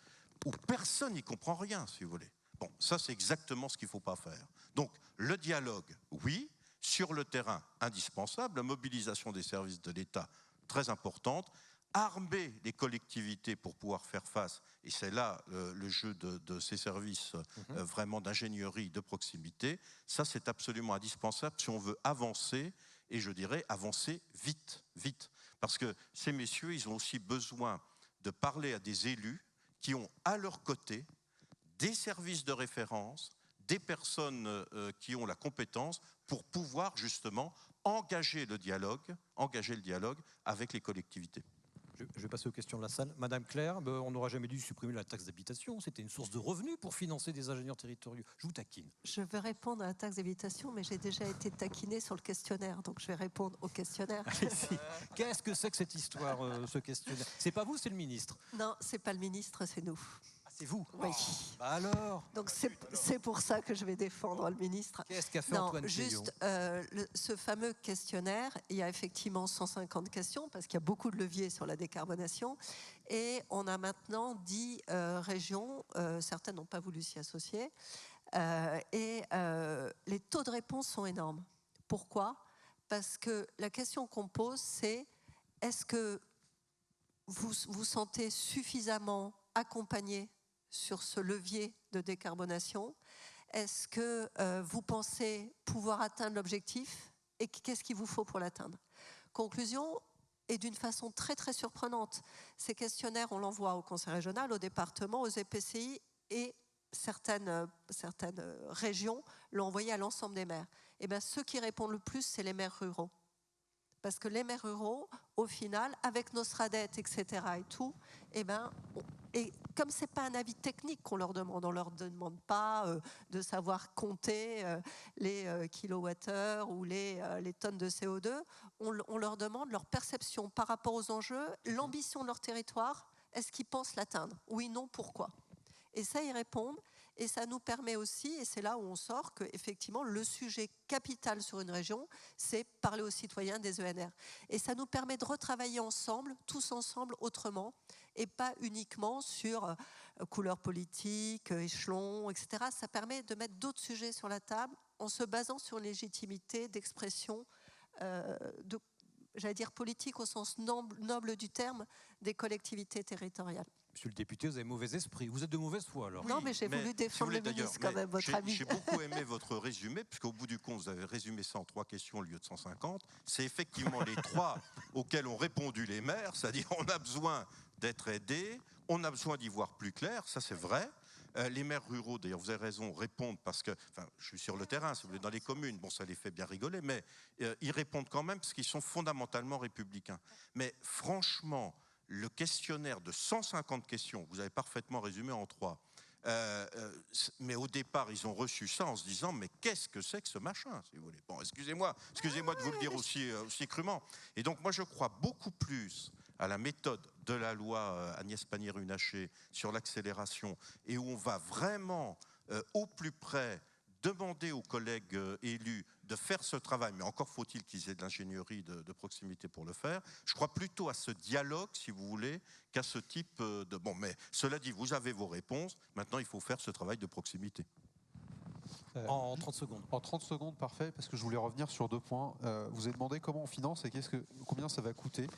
où personne n'y comprend rien, si vous voulez. Bon, ça, c'est exactement ce qu'il ne faut pas faire. Donc, le dialogue, oui. Sur le terrain, indispensable. La mobilisation des services de l'État, très importante. Armer les collectivités pour pouvoir faire face, et c'est là le jeu de ces services vraiment d'ingénierie, de proximité. Ça, c'est absolument indispensable si on veut avancer, et je dirais avancer vite, vite. Parce que ces messieurs, ils ont aussi besoin de parler à des élus qui ont à leur côté des services de référence, des personnes qui ont la compétence pour pouvoir justement engager le dialogue avec les collectivités. Je vais passer aux questions de la salle. Madame Claire, on n'aura jamais dû supprimer la taxe d'habitation. C'était une source de revenus pour financer des ingénieurs territoriaux. Je vous taquine. Je vais répondre à la taxe d'habitation, mais j'ai déjà été taquinée sur le questionnaire, donc je vais répondre au questionnaire. Qu'est-ce que c'est que cette histoire, ce questionnaire? C'est pas vous, c'est le ministre. Non, c'est pas le ministre, c'est nous. C'est vous? Oui. Bah alors? Donc c'est pour ça que je vais défendre le ministre. Qu'est-ce qu'a fait Antoine Fillon? Juste ce fameux questionnaire, il y a effectivement 150 questions parce qu'il y a beaucoup de leviers sur la décarbonation et on a maintenant 10 régions, certaines n'ont pas voulu s'y associer et les taux de réponse sont énormes. Pourquoi? Parce que la question qu'on pose c'est est-ce que vous vous sentez suffisamment accompagné sur ce levier de décarbonation? Est-ce que vous pensez pouvoir atteindre l'objectif et qu'est-ce qu'il vous faut pour l'atteindre? Conclusion, et d'une façon très très surprenante, ces questionnaires, on l'envoie au conseil régional, au département, aux EPCI et certaines régions l'ont envoyé à l'ensemble des maires. Et bien, ceux qui répondent le plus, c'est les maires ruraux. Parce que les maires ruraux, au final, avec nos SRADET, etc. et tout, et comme ce n'est pas un avis technique qu'on leur demande, on ne leur demande pas de savoir compter les kilowattheures ou les tonnes de CO2, on leur demande leur perception par rapport aux enjeux, l'ambition de leur territoire, est-ce qu'ils pensent l'atteindre? Oui, non, pourquoi? Et ça, ils répondent. Et ça nous permet aussi, et c'est là où on sort, qu'effectivement, le sujet capital sur une région, c'est parler aux citoyens des ENR. Et ça nous permet de retravailler ensemble, tous ensemble, autrement, et pas uniquement sur couleur politique, échelon, etc. Ça permet de mettre d'autres sujets sur la table en se basant sur une légitimité d'expression, j'allais dire politique au sens noble du terme, des collectivités territoriales. Monsieur le député, vous avez mauvais esprit. Vous êtes de mauvaise foi, alors. Non, mais j'ai voulu défendre le ministre, quand même, votre avis. J'ai beaucoup aimé votre résumé, puisqu'au bout du compte, vous avez résumé ça en 3 questions au lieu de 150. C'est effectivement les 3 auxquelles ont répondu les maires, c'est-à-dire on a besoin d'être aidés, on a besoin d'y voir plus clair, ça c'est vrai. Les maires ruraux, d'ailleurs, vous avez raison, répondent parce que, enfin, je suis sur le terrain, si vous voulez, dans les communes, bon, ça les fait bien rigoler, mais ils répondent quand même parce qu'ils sont fondamentalement républicains. Mais franchement, le questionnaire de 150 questions, vous avez parfaitement résumé en 3, mais au départ, ils ont reçu ça en se disant, mais qu'est-ce que c'est que ce machin, si vous voulez. Bon, excusez-moi de vous le dire aussi crûment. Et donc, moi, je crois beaucoup plus à la méthode de la loi Agnès Pannier-Runacher sur l'accélération, et où on va vraiment au plus près demander aux collègues élus de faire ce travail, mais encore faut-il qu'ils aient de l'ingénierie de proximité pour le faire. Je crois plutôt à ce dialogue, si vous voulez, qu'à ce type de... Bon, mais cela dit, vous avez vos réponses, maintenant il faut faire ce travail de proximité. En 30 secondes. En 30 secondes, parfait, parce que je voulais revenir sur 2 points. Vous avez demandé comment on finance et combien ça va coûter.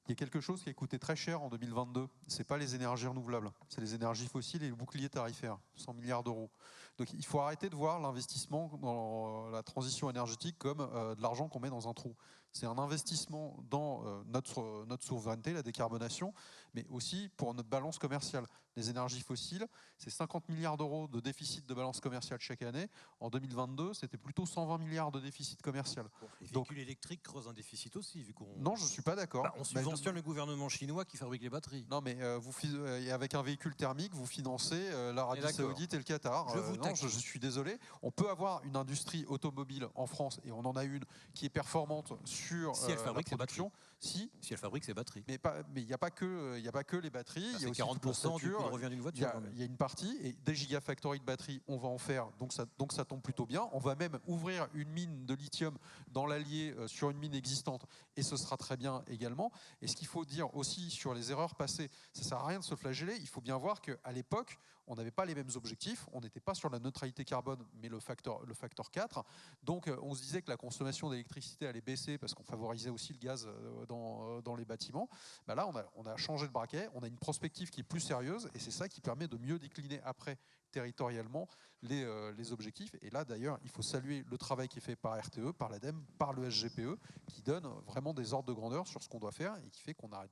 Il y a quelque chose qui a coûté très cher en 2022. Ce n'est pas les énergies renouvelables, c'est les énergies fossiles et le bouclier tarifaire, 100 milliards d'euros. Donc il faut arrêter de voir l'investissement dans la transition énergétique comme de l'argent qu'on met dans un trou. C'est un investissement dans notre souveraineté, la décarbonation, mais aussi pour notre balance commerciale. Les énergies fossiles, c'est 50 milliards d'euros de déficit de balance commerciale chaque année. En 2022, c'était plutôt 120 milliards de déficit commercial. Les véhicules électriques creusent un déficit aussi, vu qu'on... Non, je ne suis pas d'accord. On subventionne le gouvernement chinois qui fabrique les batteries. Non, mais avec un véhicule thermique, vous financez l'Arabie Saoudite et le Qatar. Je suis désolé. On peut avoir une industrie automobile en France, et on en a une qui est performante sur si elle fabrique la production. Si elle fabrique ses batteries. Mais il n'y a pas que les batteries. Il y a aussi 40% du coût de revient d'une voiture. Il y a une partie, et des gigafactories de batteries, on va en faire, donc ça tombe plutôt bien. On va même ouvrir une mine de lithium dans l'Allier sur une mine existante, et ce sera très bien également. Et ce qu'il faut dire aussi sur les erreurs passées, ça ne sert à rien de se flageller. Il faut bien voir qu'à l'époque, on n'avait pas les mêmes objectifs. On n'était pas sur la neutralité carbone, mais le facteur 4. Donc on se disait que la consommation d'électricité allait baisser parce qu'on favorisait aussi le gaz dans les bâtiments. Ben là, on a changé le braquet. On a une prospective qui est plus sérieuse, et c'est ça qui permet de mieux décliner après territorialement les objectifs. Et là, d'ailleurs, il faut saluer le travail qui est fait par RTE, par l'ADEME, par le SGPE, qui donne vraiment des ordres de grandeur sur ce qu'on doit faire et qui fait qu'on a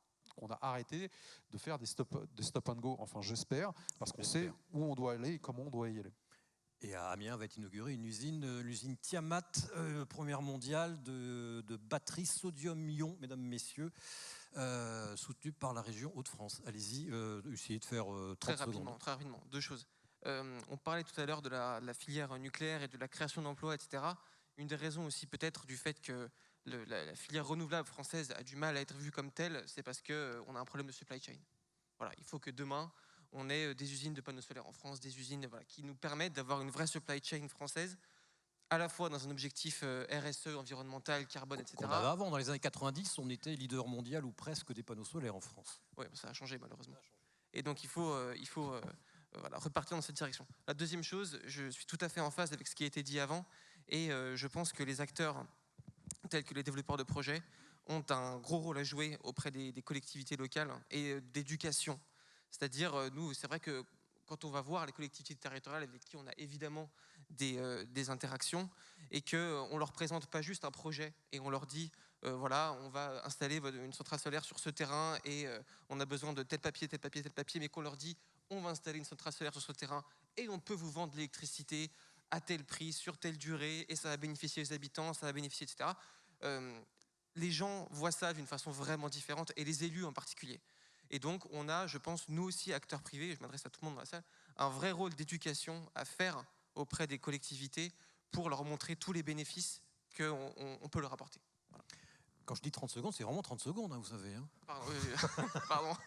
arrêté de faire des stop and go, enfin j'espère, parce qu'on sait où on doit aller et comment on doit y aller. Et à Amiens va être inaugurée une usine, l'usine Tiamat, première mondiale de batteries sodium-ion, mesdames, messieurs, soutenue par la région Hauts-de-France. Allez-y, essayez de faire 30 secondes. Très rapidement, deux choses. On parlait tout à l'heure de la filière nucléaire et de la création d'emplois, etc. Une des raisons aussi peut-être du fait que la filière renouvelable française a du mal à être vue comme telle, c'est parce qu'on a un problème de supply chain. Voilà, il faut que demain, on ait des usines de panneaux solaires en France, des usines qui nous permettent d'avoir une vraie supply chain française, à la fois dans un objectif RSE, environnemental, carbone, etc. Qu'on avait avant, dans les années 90, on était leader mondial ou presque des panneaux solaires en France. Oui, ça a changé malheureusement. Et donc il faut repartir dans cette direction. La deuxième chose, je suis tout à fait en phase avec ce qui a été dit avant, et je pense que les acteurs tels que les développeurs de projets ont un gros rôle à jouer auprès des collectivités locales et d'éducation. C'est-à-dire, nous, c'est vrai que quand on va voir les collectivités territoriales avec qui on a évidemment des interactions, et qu'on ne leur présente pas juste un projet et on leur dit voilà, on va installer une centrale solaire sur ce terrain et on a besoin de tel papier, mais qu'on leur dit on va installer une centrale solaire sur ce terrain et on peut vous vendre l'électricité à tel prix, sur telle durée, et ça va bénéficier aux habitants, ça va bénéficier, etc. Les gens voient ça d'une façon vraiment différente, et les élus en particulier. Et donc, on a, je pense, nous aussi, acteurs privés, je m'adresse à tout le monde dans la salle, un vrai rôle d'éducation à faire auprès des collectivités pour leur montrer tous les bénéfices qu'on peut leur apporter. Voilà. Quand je dis 30 secondes, c'est vraiment 30 secondes, hein, vous savez. Hein. Pardon.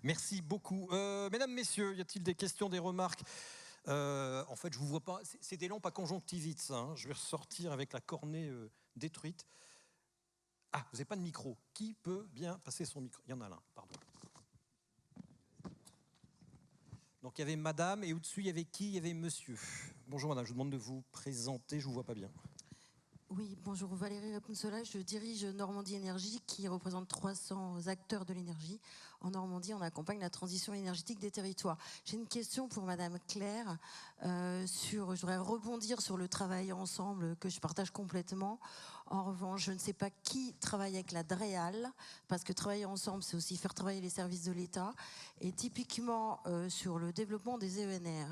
Merci beaucoup. Mesdames, messieurs, y a-t-il des questions, des remarques ? En fait, je vous vois pas. C'est des lampes à conjonctivite, ça. Hein. Je vais ressortir avec la cornée détruite. Ah, vous n'avez pas de micro. Qui peut bien passer son micro ? Il y en a là, pardon. Donc, il y avait madame, et au-dessus, il y avait qui ? Il y avait monsieur. Bonjour madame, je vous demande de vous présenter, je ne vous vois pas bien. Oui, bonjour, Valérie Rapunzola, je dirige Normandie Énergie qui représente 300 acteurs de l'énergie. En Normandie, on accompagne la transition énergétique des territoires. J'ai une question pour Madame Claire. Je voudrais rebondir sur le travail ensemble que je partage complètement. En revanche, je ne sais pas qui travaille avec la DREAL, parce que travailler ensemble, c'est aussi faire travailler les services de l'État. Et typiquement, sur le développement des ENR,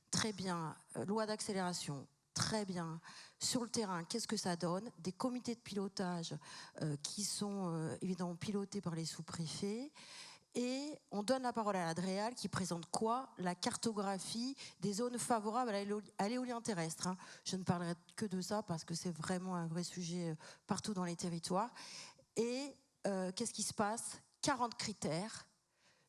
très bien, loi d'accélération, très bien. Sur le terrain, qu'est-ce que ça donne ? Des comités de pilotage qui sont évidemment pilotés par les sous-préfets. Et on donne la parole à la DREAL qui présente quoi ? La cartographie des zones favorables à l'éolien terrestre. Hein. Je ne parlerai que de ça parce que c'est vraiment un vrai sujet partout dans les territoires. Et qu'est-ce qui se passe ? 40 critères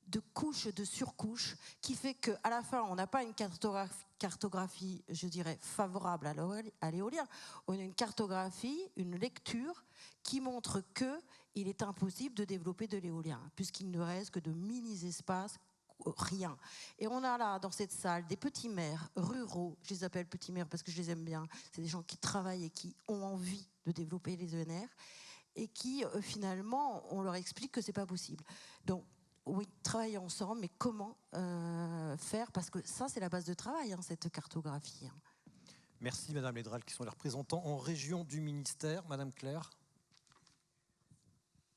de couches, de surcouches, qui fait qu'à la fin, on n'a pas une cartographie, je dirais, favorable à l'éolien. On a une cartographie, une lecture qui montre qu'il est impossible de développer de l'éolien, puisqu'il ne reste que de mini-espaces, rien. Et on a là, dans cette salle, des petits maires ruraux, je les appelle petits maires parce que je les aime bien, c'est des gens qui travaillent et qui ont envie de développer les ENR. et qui, finalement, on leur explique que c'est pas possible. Donc, oui, travailler ensemble, mais comment faire? Parce que ça, c'est la base de travail, hein, cette cartographie. Merci Madame Lédral, qui sont les représentants en région du ministère. Madame Claire.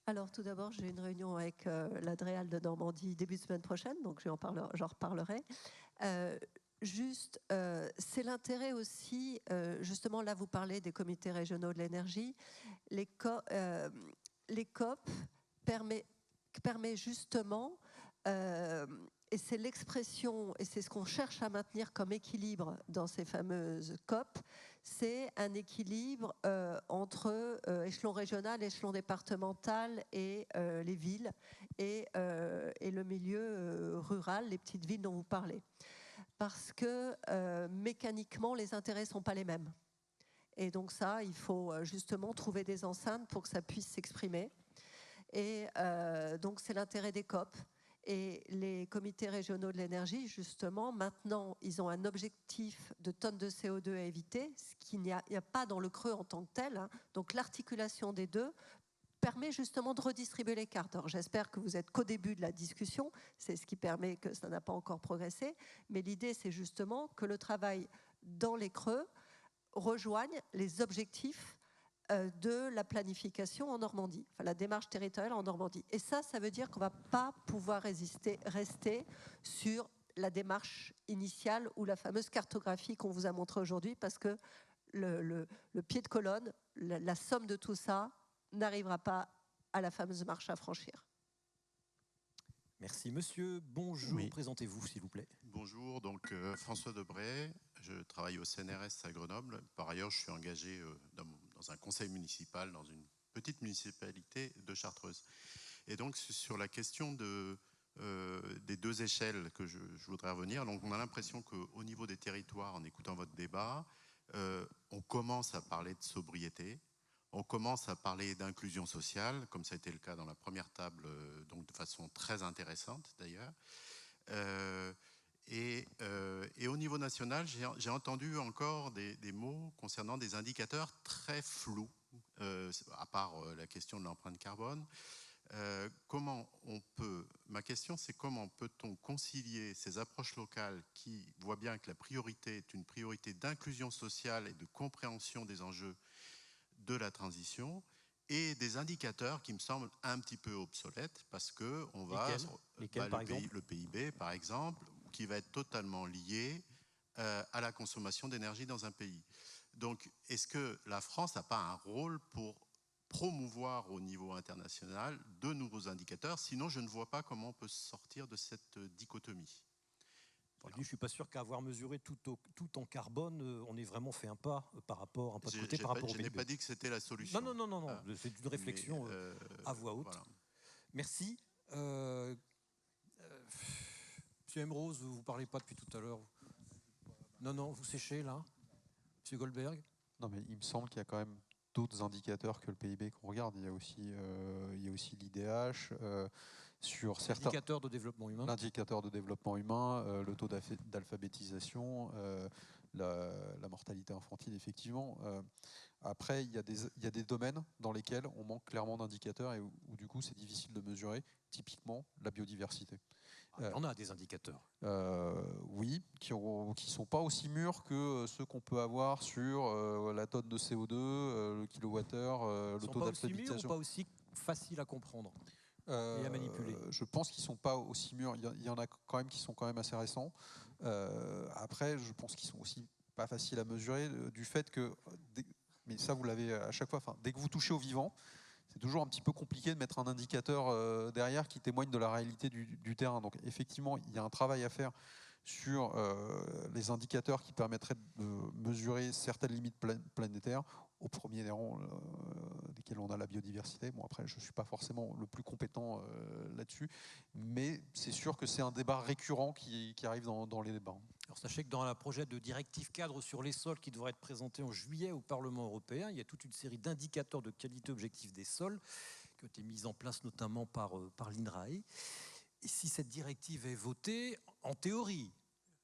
Alors tout d'abord, j'ai une réunion avec l'Adréal de Normandie début de semaine prochaine, donc j'en reparlerai. C'est l'intérêt aussi, justement là vous parlez des comités régionaux de l'énergie, les COP permet justement, et c'est l'expression, et c'est ce qu'on cherche à maintenir comme équilibre dans ces fameuses COP, c'est un équilibre entre échelon régional, échelon départemental et les villes et le milieu rural, les petites villes dont vous parlez. Parce que mécaniquement, les intérêts ne sont pas les mêmes. Et donc ça, il faut justement trouver des enceintes pour que ça puisse s'exprimer. Et donc c'est l'intérêt des COP. Et les comités régionaux de l'énergie, justement, maintenant, ils ont un objectif de tonnes de CO2 à éviter, ce qu'il n'y a pas dans le creux en tant que tel. Hein. Donc l'articulation des deux permet justement de redistribuer les cartes. Alors j'espère que vous êtes qu'au début de la discussion, c'est ce qui permet que ça n'a pas encore progressé, mais l'idée c'est justement que le travail dans les creux rejoigne les objectifs de la planification en Normandie, enfin la démarche territoriale en Normandie. Et ça veut dire qu'on ne va pas pouvoir rester sur la démarche initiale ou la fameuse cartographie qu'on vous a montrée aujourd'hui, parce que le pied de colonne, la somme de tout ça, n'arrivera pas à la fameuse marche à franchir. Merci monsieur. Bonjour, oui. Présentez-vous s'il vous plaît. Bonjour, donc François Debray, je travaille au CNRS à Grenoble. Par ailleurs, je suis engagé dans un conseil municipal, dans une petite municipalité de Chartreuse. Et donc sur la question des deux échelles que je voudrais revenir, donc on a l'impression qu'au niveau des territoires, en écoutant votre débat, on commence à parler de sobriété. On commence à parler d'inclusion sociale, comme ça a été le cas dans la première table, donc de façon très intéressante d'ailleurs. Et au niveau national, j'ai entendu encore des mots concernant des indicateurs très flous, à part la question de l'empreinte carbone. Ma question, c'est comment peut-on concilier ces approches locales qui voient bien que la priorité est une priorité d'inclusion sociale et de compréhension des enjeux de la transition et des indicateurs qui me semblent un petit peu obsolètes parce que on va Lesquels, par exemple le PIB par exemple, qui va être totalement lié à la consommation d'énergie dans un pays. Donc est-ce que la France n'a pas un rôle pour promouvoir au niveau international de nouveaux indicateurs? Sinon je ne vois pas comment on peut sortir de cette dichotomie. Voilà. Je ne suis pas sûr qu'à avoir mesuré tout en carbone, on ait vraiment fait un pas par rapport au PIB. Je n'ai pas dit que c'était la solution. Non. C'est une réflexion à voix haute. Voilà. Merci. Monsieur Emrose, vous ne parlez pas depuis tout à l'heure. Non, vous séchez là. Monsieur Goldberg. Non, mais il me semble qu'il y a quand même d'autres indicateurs que le PIB qu'on regarde. Il y a aussi l'IDH. Sur certains indicateurs de développement humain. L'indicateur de développement humain, le taux d'alphabétisation, la mortalité infantile, effectivement. Après, il y a des domaines dans lesquels on manque clairement d'indicateurs et où du coup, c'est difficile de mesurer, typiquement la biodiversité. On a des indicateurs. Oui, qui ne sont pas aussi mûrs que ceux qu'on peut avoir sur la tonne de CO2, le kilowattheure, le taux d'alphabétisation. Ils sont pas aussi faciles à comprendre et à manipuler. Je pense qu'ils ne sont pas aussi mûrs. Il y en a quand même qui sont quand même assez récents. Après, je pense qu'ils sont aussi pas faciles à mesurer du fait que, mais ça vous l'avez à chaque fois, dès que vous touchez au vivant, c'est toujours un petit peu compliqué de mettre un indicateur derrière qui témoigne de la réalité du terrain. Donc effectivement, il y a un travail à faire sur les indicateurs qui permettraient de mesurer certaines limites planétaires, au premier rang desquels on a la biodiversité. Bon, après, je ne suis pas forcément le plus compétent là-dessus, mais c'est sûr que c'est un débat récurrent qui arrive dans les débats. Alors sachez que dans le projet de directive cadre sur les sols qui devrait être présenté en juillet au Parlement européen, il y a toute une série d'indicateurs de qualité objective des sols qui ont été mis en place notamment par l'INRAE. Et si cette directive est votée, en théorie,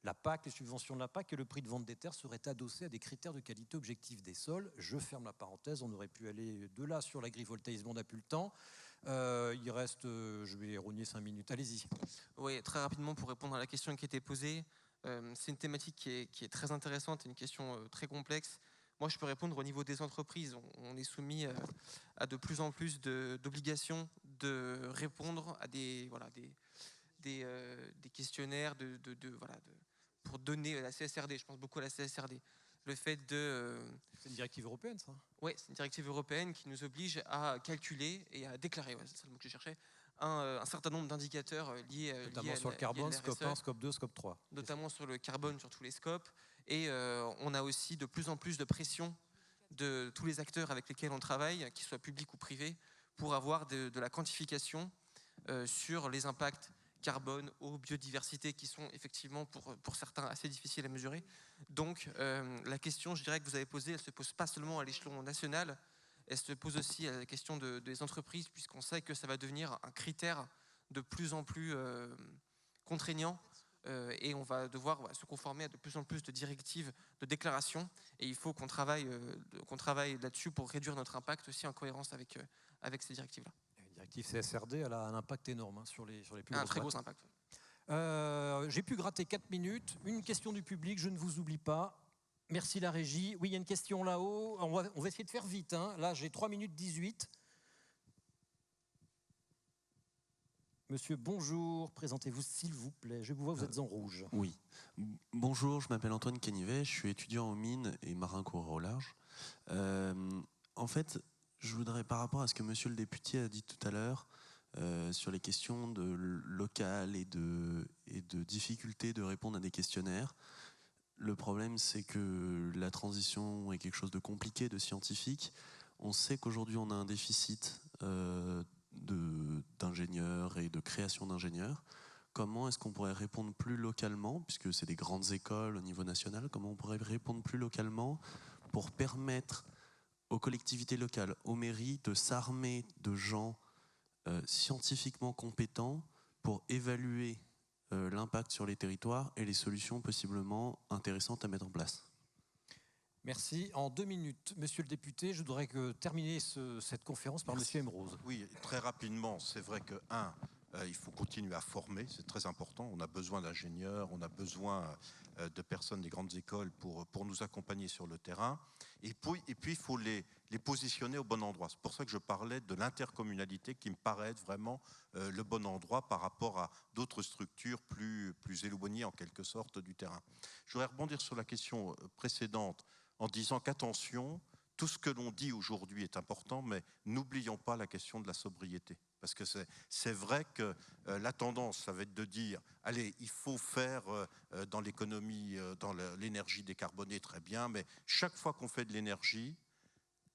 la PAC, les subventions de la PAC, et le prix de vente des terres serait adossé à des critères de qualité objective des sols. Je ferme la parenthèse, on aurait pu aller de là sur l'agrivoltaïsme, on n'a plus le temps. Il reste, je vais rogner 5 minutes, allez-y. Oui, très rapidement pour répondre à la question qui était posée, c'est une thématique qui est très intéressante et une question très complexe. Moi, je peux répondre au niveau des entreprises. On est soumis à de plus en plus d'obligations de répondre à des questionnaires pour donner la CSRD. Je pense beaucoup à la CSRD. Le fait de... C'est une directive européenne, ça? Oui, c'est une directive européenne qui nous oblige à calculer et à déclarer, c'est ça le mot que je cherchais, un certain nombre d'indicateurs liés notamment sur le carbone, scope 1, scope 2, scope 3. Notamment sur le carbone, sur tous les scopes. Et on a aussi de plus en plus de pression de tous les acteurs avec lesquels on travaille, qu'ils soient publics ou privés, pour avoir de la quantification sur les impacts carbone, eau, biodiversité, qui sont effectivement pour certains assez difficiles à mesurer. Donc la question, je dirais, que vous avez posée, elle ne se pose pas seulement à l'échelon national, elle se pose aussi à la question des entreprises, puisqu'on sait que ça va devenir un critère de plus en plus contraignant, et on va devoir se conformer à de plus en plus de directives de déclaration, et il faut qu'on travaille là-dessus pour réduire notre impact aussi en cohérence avec ces directives-là. La directive CSRD, elle a un impact énorme sur les plus grosses Un très boîtes. gros impact. J'ai pu gratter 4 minutes. Une question du public, je ne vous oublie pas. Merci la régie. Oui, il y a une question là-haut. On va essayer de faire vite. Là, j'ai 3 minutes 18. Monsieur, bonjour. Présentez-vous, s'il vous plaît. Je vous vois, vous êtes en rouge. Oui. Bonjour, je m'appelle Antoine Canivet. Je suis étudiant en mines et marin coureur au large. En fait, je voudrais, par rapport à ce que monsieur le député a dit tout à l'heure, sur les questions de locales et de difficultés de répondre à des questionnaires, le problème, c'est que la transition est quelque chose de compliqué, de scientifique. On sait qu'aujourd'hui, on a un déficit d'ingénieurs et de création d'ingénieurs. Comment est-ce qu'on pourrait répondre plus localement, puisque c'est des grandes écoles au niveau national, comment on pourrait répondre plus localement pour permettre aux collectivités locales, aux mairies, de s'armer de gens scientifiquement compétents pour évaluer l'impact sur les territoires et les solutions possiblement intéressantes à mettre en place. Merci. En 2 minutes, monsieur le député, je voudrais terminer cette conférence par monsieur Emerose. Oui, très rapidement, c'est vrai que, il faut continuer à former, c'est très important. On a besoin d'ingénieurs, on a besoin de personnes des grandes écoles pour nous accompagner sur le terrain. Et puis il faut les positionner au bon endroit. C'est pour ça que je parlais de l'intercommunalité qui me paraît être vraiment le bon endroit par rapport à d'autres structures plus éloignées en quelque sorte du terrain. Je voudrais rebondir sur la question précédente en disant qu'attention, tout ce que l'on dit aujourd'hui est important, mais n'oublions pas la question de la sobriété. Parce que c'est vrai que la tendance, ça va être de dire, allez, il faut faire dans l'économie, dans l'énergie décarbonée, très bien, mais chaque fois qu'on fait de l'énergie,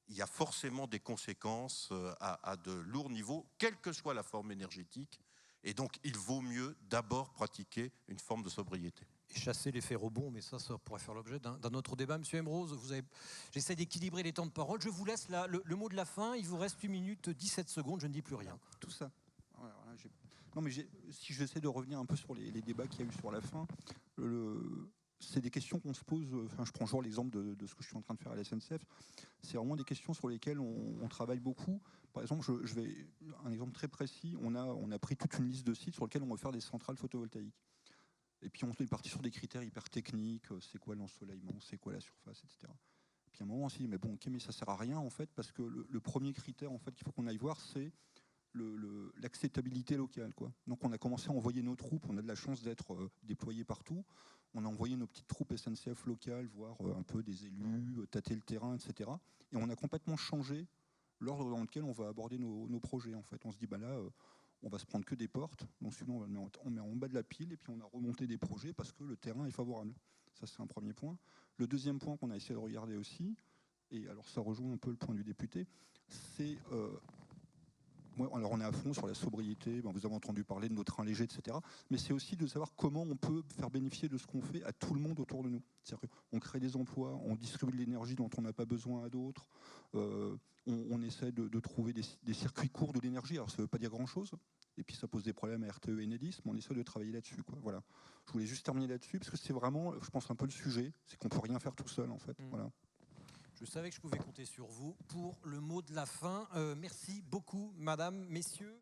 il y a forcément des conséquences à de lourds niveaux, quelle que soit la forme énergétique. Et donc, il vaut mieux d'abord pratiquer une forme de sobriété. Et chasser l'effet rebond, mais ça pourrait faire l'objet d'un autre débat. Monsieur Emerose, j'essaie d'équilibrer les temps de parole. Je vous laisse le mot de la fin. Il vous reste 1 minute 17 secondes. Je ne dis plus rien. Tout ça. Non, mais si j'essaie de revenir un peu sur les débats qu'il y a eu sur la fin, c'est des questions qu'on se pose. Enfin, je prends toujours l'exemple de ce que je suis en train de faire à la SNCF. C'est vraiment des questions sur lesquelles on travaille beaucoup. Par exemple, je vais un exemple très précis. On a pris toute une liste de sites sur lesquels on va faire des centrales photovoltaïques. Et puis on est parti sur des critères hyper techniques, c'est quoi l'ensoleillement, c'est quoi la surface, etc. Et puis à un moment on s'est dit, mais bon, ok, mais ça sert à rien en fait, parce que le premier critère en fait qu'il faut qu'on aille voir, c'est l'acceptabilité locale, quoi. Donc on a commencé à envoyer nos troupes, on a de la chance d'être déployés partout, on a envoyé nos petites troupes SNCF locales, voir un peu des élus, tâter le terrain, etc. Et on a complètement changé l'ordre dans lequel on va aborder nos projets, en fait. On se dit, bah là, on va se prendre que des portes, donc sinon on met en bas de la pile et puis on a remonté des projets parce que le terrain est favorable. Ça, c'est un premier point. Le deuxième point qu'on a essayé de regarder aussi, et alors ça rejoint un peu le point du député, c'est... alors on est à fond sur la sobriété, vous avez entendu parler de nos trains légers, etc. Mais c'est aussi de savoir comment on peut faire bénéficier de ce qu'on fait à tout le monde autour de nous. C'est-à-dire qu'on crée des emplois, on distribue de l'énergie dont on n'a pas besoin à d'autres, on essaie de trouver des circuits courts de l'énergie. Alors ça ne veut pas dire grand-chose, et puis ça pose des problèmes à RTE et Enedis, mais on essaie de travailler là-dessus. Voilà. Je voulais juste terminer là-dessus, parce que c'est vraiment, je pense, un peu le sujet, c'est qu'on ne peut rien faire tout seul, en fait. Voilà. Je savais que je pouvais compter sur vous pour le mot de la fin. Merci beaucoup, madame, messieurs.